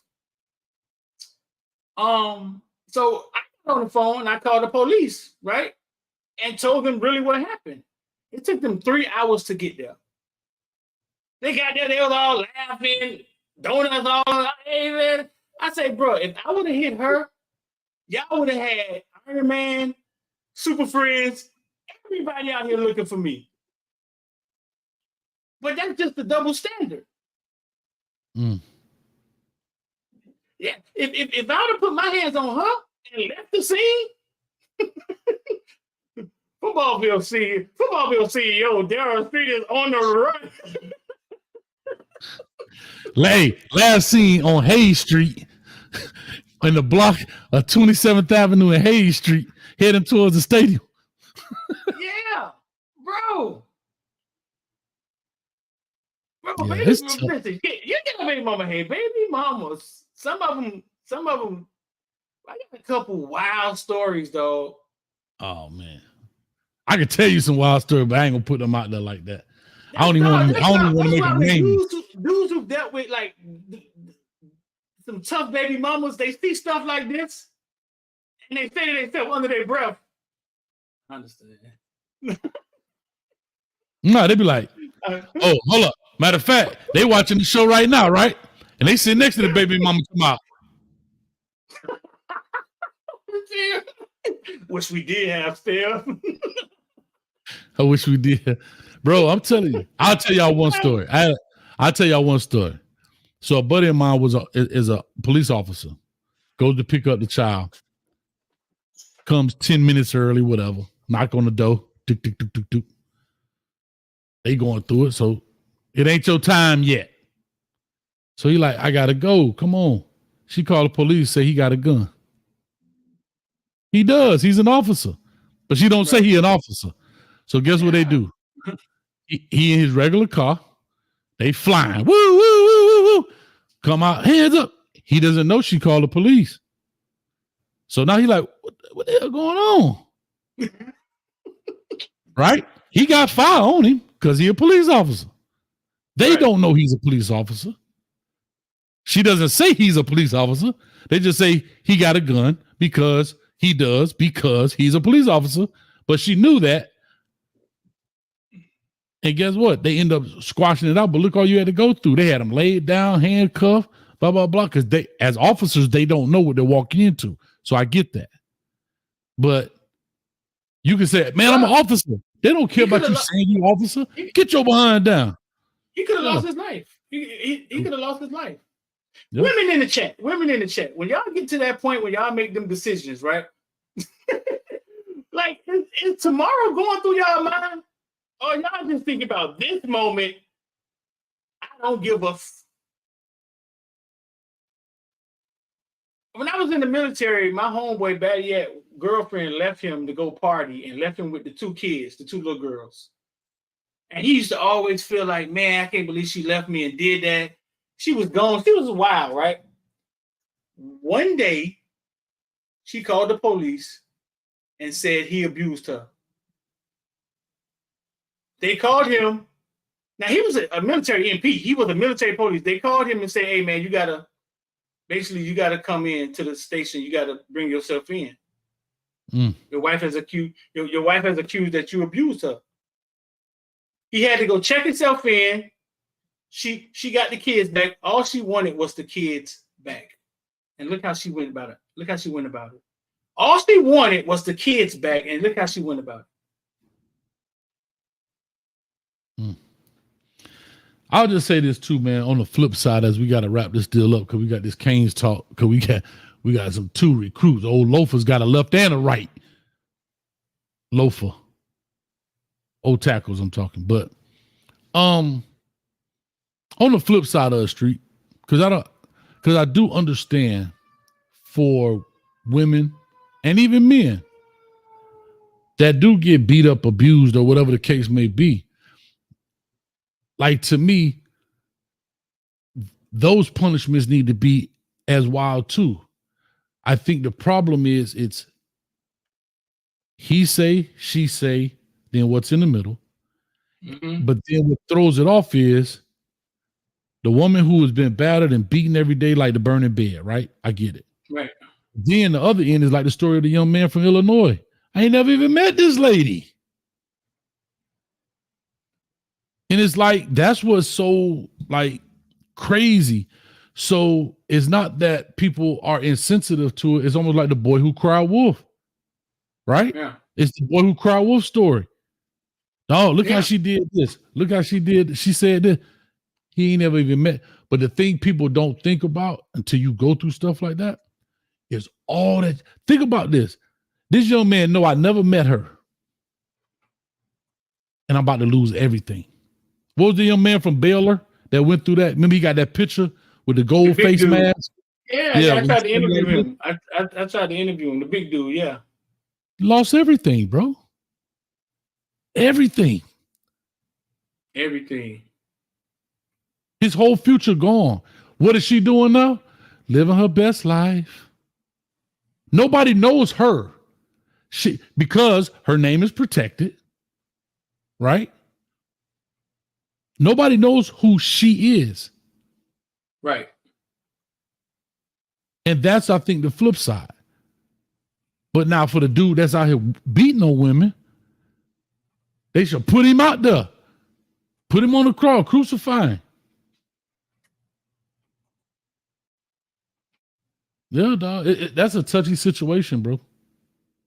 So I got on the phone and I called the police, right? And told them really what happened. It took them 3 hours to get there. They got there, they was all laughing, donuts all, hey man. I say, bro, if I would have hit her, y'all would have had Iron Man, Super Friends, everybody out here looking for me. But that's just the double standard. Mm. Yeah, if I would have put my hands on her and left the scene, Footballville CEO Darryl Street is on the run. Hey, last seen on Hayes Street in the block of 27th Avenue and Hayes Street, heading towards the stadium. Yeah, bro. Yeah, baby, listen, you get a baby mama. Hey, baby mamas. Some of them. I got a couple wild stories though. Oh man, I could tell you some wild stories, but I ain't gonna put them out there like that. I don't even want to make a name. Dudes who dealt with like some tough baby mamas, they see stuff like this, and they say to themselves under their breath, I understand. No, they be like, oh, hold up. Matter of fact, they watching the show right now, right? And they sit next to the baby mama come out. Wish we did have Steph. I wish we did. Bro, I'm telling you. I'll tell y'all one story. I'll tell y'all one story. So a buddy of mine is a police officer. Goes to pick up the child. Comes 10 minutes early, whatever. Knock on the door. Tick, tick, tick, tick, tick. They going through it, so it ain't your time yet. So he like, I gotta go. Come on. She called the police, say he got a gun. He does. He's an officer. But she don't say he an officer. So guess what they do? He in his regular car. They flying. Woo, woo, woo, woo, woo. Come out, hands up. He doesn't know she called the police. So now he like, what the hell going on? Right? He got fire on him because he a police officer. They don't know he's a police officer. She doesn't say he's a police officer. They just say he got a gun because he's a police officer. But she knew that. And guess what? They end up squashing it out. But look all you had to go through. They had him laid down, handcuffed, blah, blah, blah. Because they, as officers, they don't know what they're walking into. So I get that. But you can say, man, I'm an officer. They don't care about you saying you officer. Get your behind down. He could have lost his life. He could have lost his life. Yep. Women in the chat. When y'all get to that point where y'all make them decisions, right? Like, is tomorrow going through y'all mind? Or y'all just think about this moment? I don't give a When I was in the military, my homeboy, bad yet, girlfriend left him to go party and left him with the two kids, the two little girls. And he used to always feel like, man, I can't believe she left me and did that. She was gone. She was wild, right? One day, she called the police and said he abused her. They called him. Now, he was a military MP. He was a military police. They called him and said, hey, man, you got to come in to the station. You got to bring yourself in. Mm. Your wife has accused your wife has accused that you abused her. He had to go check himself in. She got the kids back. All she wanted was the kids back. And look how she went about it. Look how she went about it. All she wanted was the kids back, and look how she went about it. Mm. I'll just say this too, man. On the flip side, as we got to wrap this deal up, because we got this Canes talk, because we got some 2 recruits. Old Loafer's got a left and a right. Loafer. Old tackles, I'm talking. But on the flip side of the street, because I do understand for women and even men that do get beat up, abused, or whatever the case may be. Like, to me, those punishments need to be as wild too. I think the problem is it's he say, she say, then what's in the middle. Mm-hmm. But then what throws it off is the woman who has been battered and beaten every day like the burning bed, right? I get it. Right. Then the other end is like the story of the young man from Illinois. I ain't never even met this lady. And it's like, that's what's so like crazy. So it's not that people are insensitive to it. It's almost like the boy who cried wolf, right? Yeah. It's the boy who cried wolf story. Oh, look Yeah. how she did this. Look how she did. She said this. He ain't never even met. But the thing people don't think about until you go through stuff like that is all that. Think about this. This young man know I never met her. And I'm about to lose everything. What was the young man from Baylor that went through that? Remember he got that picture with the gold big face dude. mask? Yeah, I tried to interview him. I tried to interview him, the big dude, yeah. Lost everything, bro. Everything. Everything. His whole future gone. What is she doing now? Living her best life. Nobody knows her. Because her name is protected, right? Nobody knows who she is. Right. And that's, I think, the flip side. But now for the dude that's out here beating on women, they should put him out there. Put him on the cross, crucify him. Yeah, dog. That's a touchy situation, bro.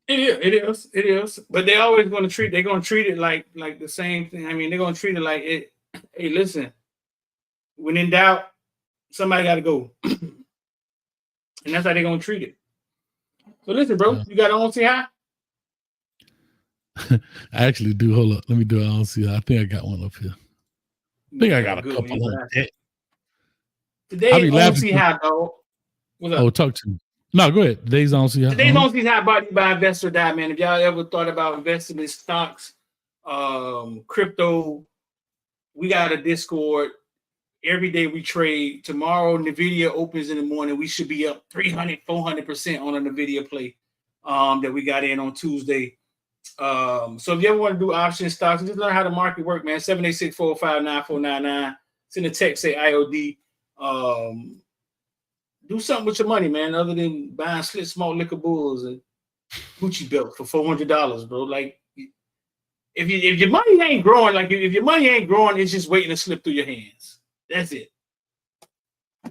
It is. But they're always going to treat it like the same thing. I mean, they're going to treat it like it. Hey, listen, when in doubt, somebody got to go. And that's how they're going to treat it. So listen, bro, you got on see how? I actually do. Hold up. Let me do it. I don't see. I think I got one up here. I think I got a Good, couple man. on that. Today, I be on laughing see how, dog. What's up? Oh, talk to me. No, go ahead. Today's on see how. Today's on see how brought to you by Invest or Die, man. If y'all ever thought about investing in stocks, crypto, we got a Discord. Every day we trade. Tomorrow, NVIDIA opens in the morning. We should be up 300, 400% on a NVIDIA play that we got in on Tuesday. So if you ever want to do option stocks, just learn how the market work, man. 786-405-9499. Send a text, say IOD. Do something with your money, man, other than buying slit small liquor bulls and Gucci belt for $400, bro. Like, if your money ain't growing, if your money ain't growing, it's just waiting to slip through your hands. That's it. I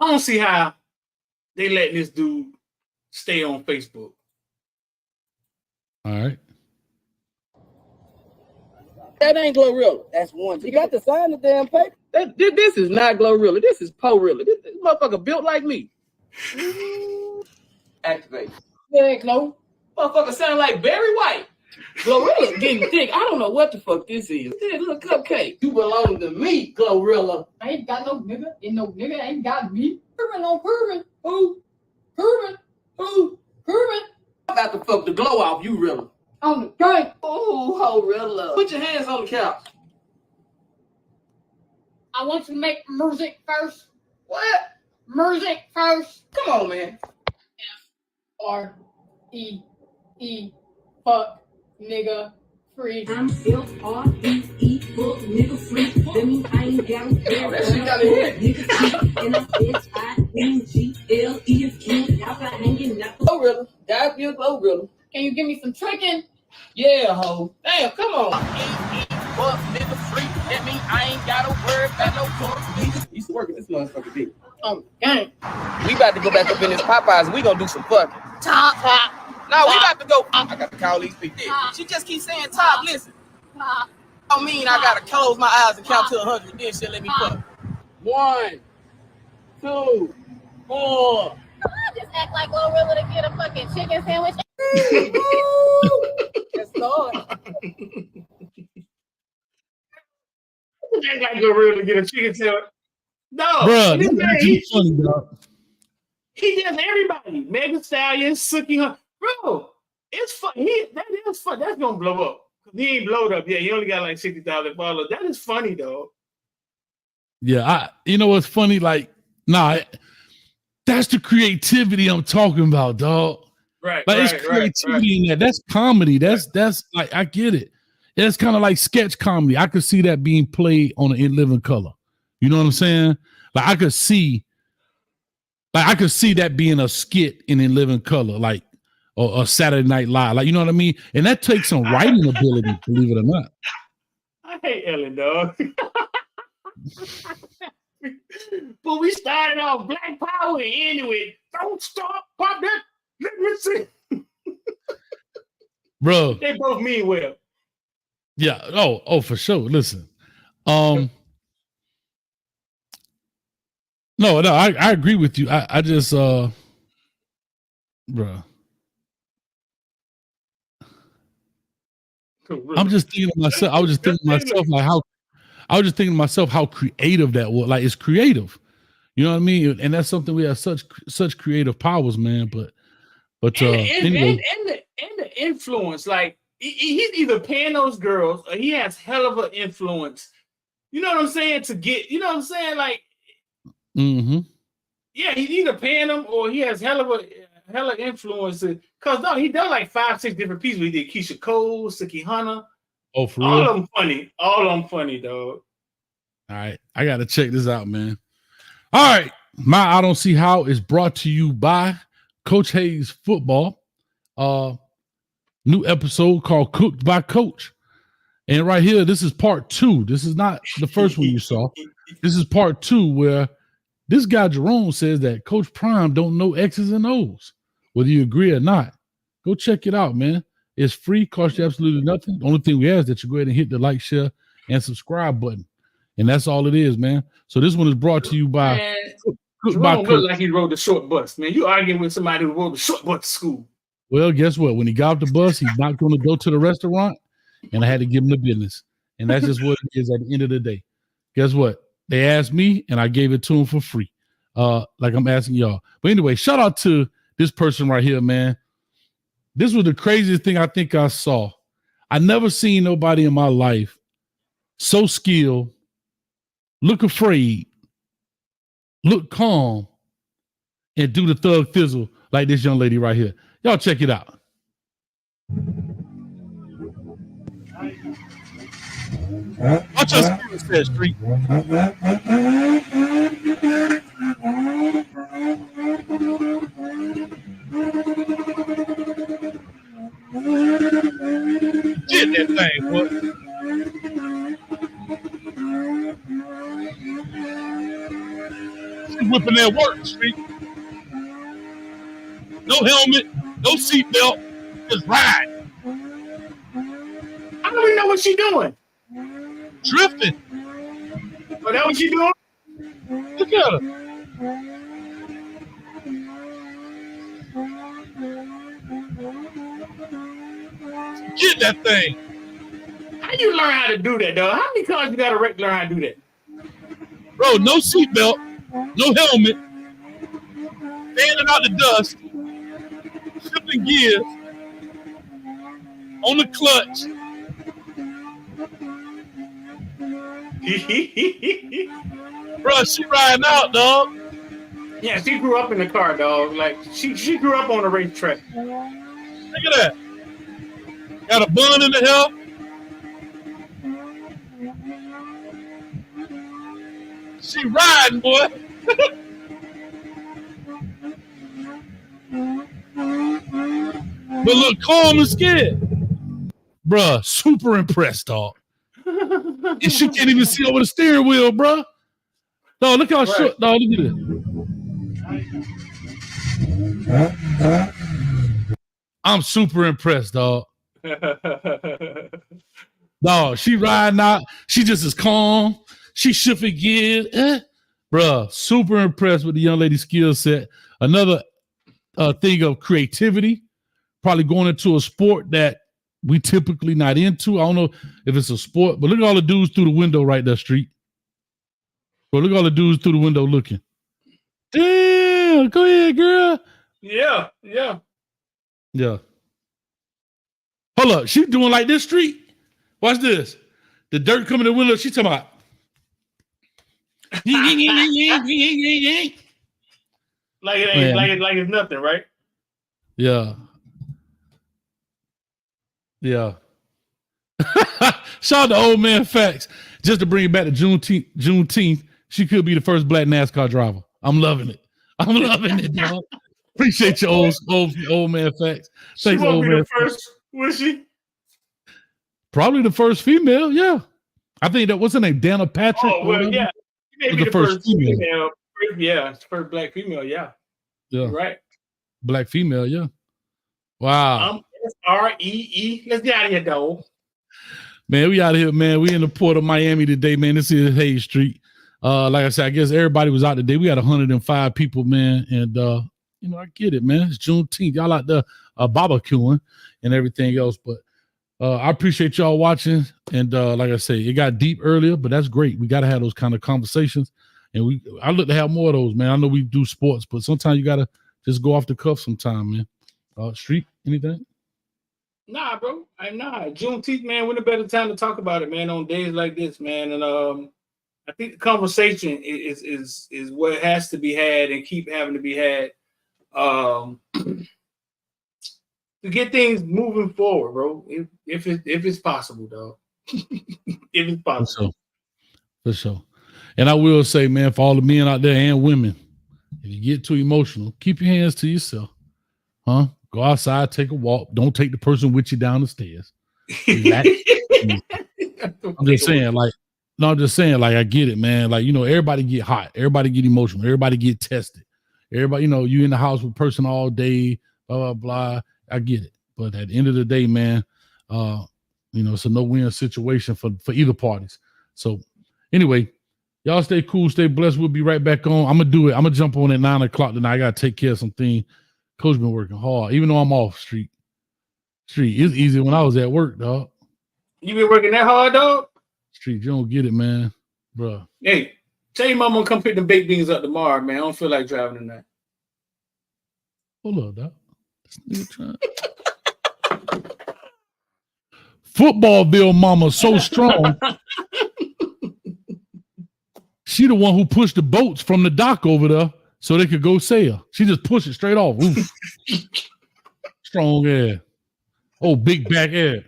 don't see how they letting this dude stay on Facebook. All right. That ain't Glorilla. That's one. You got to sign the damn paper. This is not Glorilla. This is Porilla. This motherfucker built like me. Activate. Heck no. Motherfucker sound like Barry White. Glorilla getting thick. I don't know what the fuck this is. This little cupcake. You belong to me, Glorilla. I ain't got no nigga. Ain't no nigga. Ain't got me. Kermit on Kermit. Who? Kermit. Who? Kermit. I'm about to fuck the glow off you, Rilla. On the drink. Oh, Rilla. Put your hands on the couch. I want you to make music first. What? Music first. Come on, man. R-E-E. Fuck. Nigga. free. I'm F-R-E-E, fuck nigga free. That mean I ain't got Oh, that shit got a hit. nigga cheat. And I'm H-I-N-G-L-E-F-Q. Y'all got hanging out. Glorilla. Gotta be a Glorilla. Can you give me some tricking? Yeah, ho. Damn, come on. Fuck nigga free. That mean I ain't gotta worry about no fuck niggas. He's working this motherfucker big. Oh, dang. We about to go back up in this Popeyes. We gonna do some fucking. Top. No, we about to go. I got to call these people. She just keeps saying top. Listen. Top. I mean, I gotta close my eyes and count to 100. Then she'll let me fuck. 1, 2, 4. Just act like Glorilla to get a fucking chicken sandwich. Yes, Lord. Act like Glorilla to get a chicken sandwich. No, Bruh, this this man, is too funny, dog. he does everybody. Megan Stallion, Suki Hunt. Bro, it's fun. That is fun. That's gonna blow up. He ain't blowed up yet. He only got like 60,000 followers. That is funny though. Yeah, you know what's funny? Like, that's the creativity I'm talking about, dog. Right. Like, it's creativity in that. That's comedy. That's like, I get it. It's kind of like sketch comedy. I could see that being played on an In Living Color. You know what I'm saying? Like, I could see that being a skit in Living Color, like or Saturday Night Live. Like, you know what I mean? And that takes some writing ability, believe it or not. I hate Ellen, dog. But we started off Black Power and ended with "Don't Stop, Pop That, Let Me See." Bro. They both mean well. Yeah. Oh, for sure. Listen. No, I agree with you. I just bro. I'm just thinking to myself. I was just thinking to myself how creative that was. Like, it's creative. You know what I mean? And that's something we have such creative powers, man. But anyway. And the influence, like he's either paying those girls or he has hell of an influence. You know what I'm saying? To get, you know what I'm saying? Like, yeah, he's either paying them or he has hella influence. Cause no, he done like 5-6 different pieces. We did Keisha Cole, Suki Hunter. Oh, for all real? of them funny. All of them funny, dog. All right, I gotta check this out, man. All right, my I Don't See How is brought to you by Coach Hayes Football. New episode called Cooked by Coach. And right here, this is part 2. This is not the first one you saw. This is part 2 where this guy Jerome says that Coach Prime don't know X's and O's. Whether you agree or not, go check it out, man. It's free, costs you absolutely nothing. The only thing we ask is that you go ahead and hit the like, share, and subscribe button. And that's all it is, man. So this one is brought to you by Jerome look like he rode the short bus, man. You arguing with somebody who rode the short bus to school. Well, guess what? When he got off the bus, he's not going to go to the restaurant, and I had to give him the business. And that's just what it is at the end of the day. Guess what? They asked me, and I gave it to them for free, like I'm asking y'all. But anyway, shout out to this person right here, man. This was the craziest thing I think I saw. I never seen nobody in my life so skilled, look afraid, look calm, and do the thug thizzle like this young lady right here. Y'all check it out. Watch your spirit set, Street. Get that thing, boy. She's whipping that work, Street. No helmet, no seatbelt, just ride. I don't even know what she doing. Drifting. Oh, that what she doing? Look at her. Get that thing. How you learn how to do that, though? How many cars you got to learn how to do that? Bro, no seatbelt, no helmet, standing out the dust, shifting gears, on the clutch. Bro, she riding out, dog. Yeah, she grew up in the car, dog. Like, she grew up on a racetrack. Look at that. Got a bun in the hair, She riding, boy. But look calm and scared. Bruh, super impressed, dog. And she can't even see over the steering wheel, bruh. Dog, look how short. Dog, look at it. I'm super impressed, dog. Dog, she riding out. She just is calm. She shifting gears. Bruh, super impressed with the young lady's skill set. Another thing of creativity, probably going into a sport that we typically not into. I don't know if it's a sport, but look at all the dudes through the window right there, Street. Bro, look at all the dudes through the window looking. Damn, go ahead, girl. Yeah. Yeah. Hold up, she doing like this, Street. Watch this. The dirt coming in the window. She talking about. Like it ain't like it's nothing, right? Yeah. Shout out to Old Man Facts. Just to bring it back to Juneteenth, she could be the first black NASCAR driver. I'm loving it. Dog. Appreciate your old man Facts. She Thanks, won't old be man. the first, will she? Probably the first female. Yeah, I think that what's her name, Dana Patrick. Oh well, yeah. She may Was be the the first first female. female. Yeah, first black female. Yeah, Yeah, right. black female. Yeah. Wow. REE. Let's get out of here, though. Man, we out of here, man. We in the port of Miami today, man. This is Hayes Street. Like I said, I guess everybody was out today. We had 105 people, man. And I get it, man. It's Juneteenth. Y'all out there barbecuing and everything else. But I appreciate y'all watching. And like I say, it got deep earlier, but that's great. We got to have those kind of conversations. And I look to have more of those, man. I know we do sports, but sometimes you got to just go off the cuff sometime, man. Street, anything? Nah, bro. Juneteenth, man, when a better time to talk about it, man, on days like this, man. And I think the conversation is what has to be had and keep having to be had to get things moving forward, bro. If it's possible, dog. If it's possible. For sure. And I will say, man, for all the men out there and women, if you get too emotional, keep your hands to yourself. Huh? Go outside, take a walk. Don't take the person with you down the stairs. I'm just saying, I get it, man. Like, everybody get hot. Everybody get emotional. Everybody get tested. Everybody, you in the house with a person all day, blah, blah, blah. I get it. But at the end of the day, man, it's a no-win situation for either parties. So anyway, y'all stay cool, stay blessed. We'll be right back on. I'm going to do it. I'm going to jump on at 9 o'clock tonight. I got to take care of something. Coach been working hard, even though I'm off Street. It's easy when I was at work, dog. You been working that hard, dog? Street, you don't get it, man, bro. Hey, tell your mama come pick the baked beans up tomorrow, man. I don't feel like driving tonight. Hold up, dog. This nigga trying. Footballville mama so strong. She the one who pushed the boats from the dock over there so they could go sail. She just pushed it straight off. Strong air. Oh, big back air.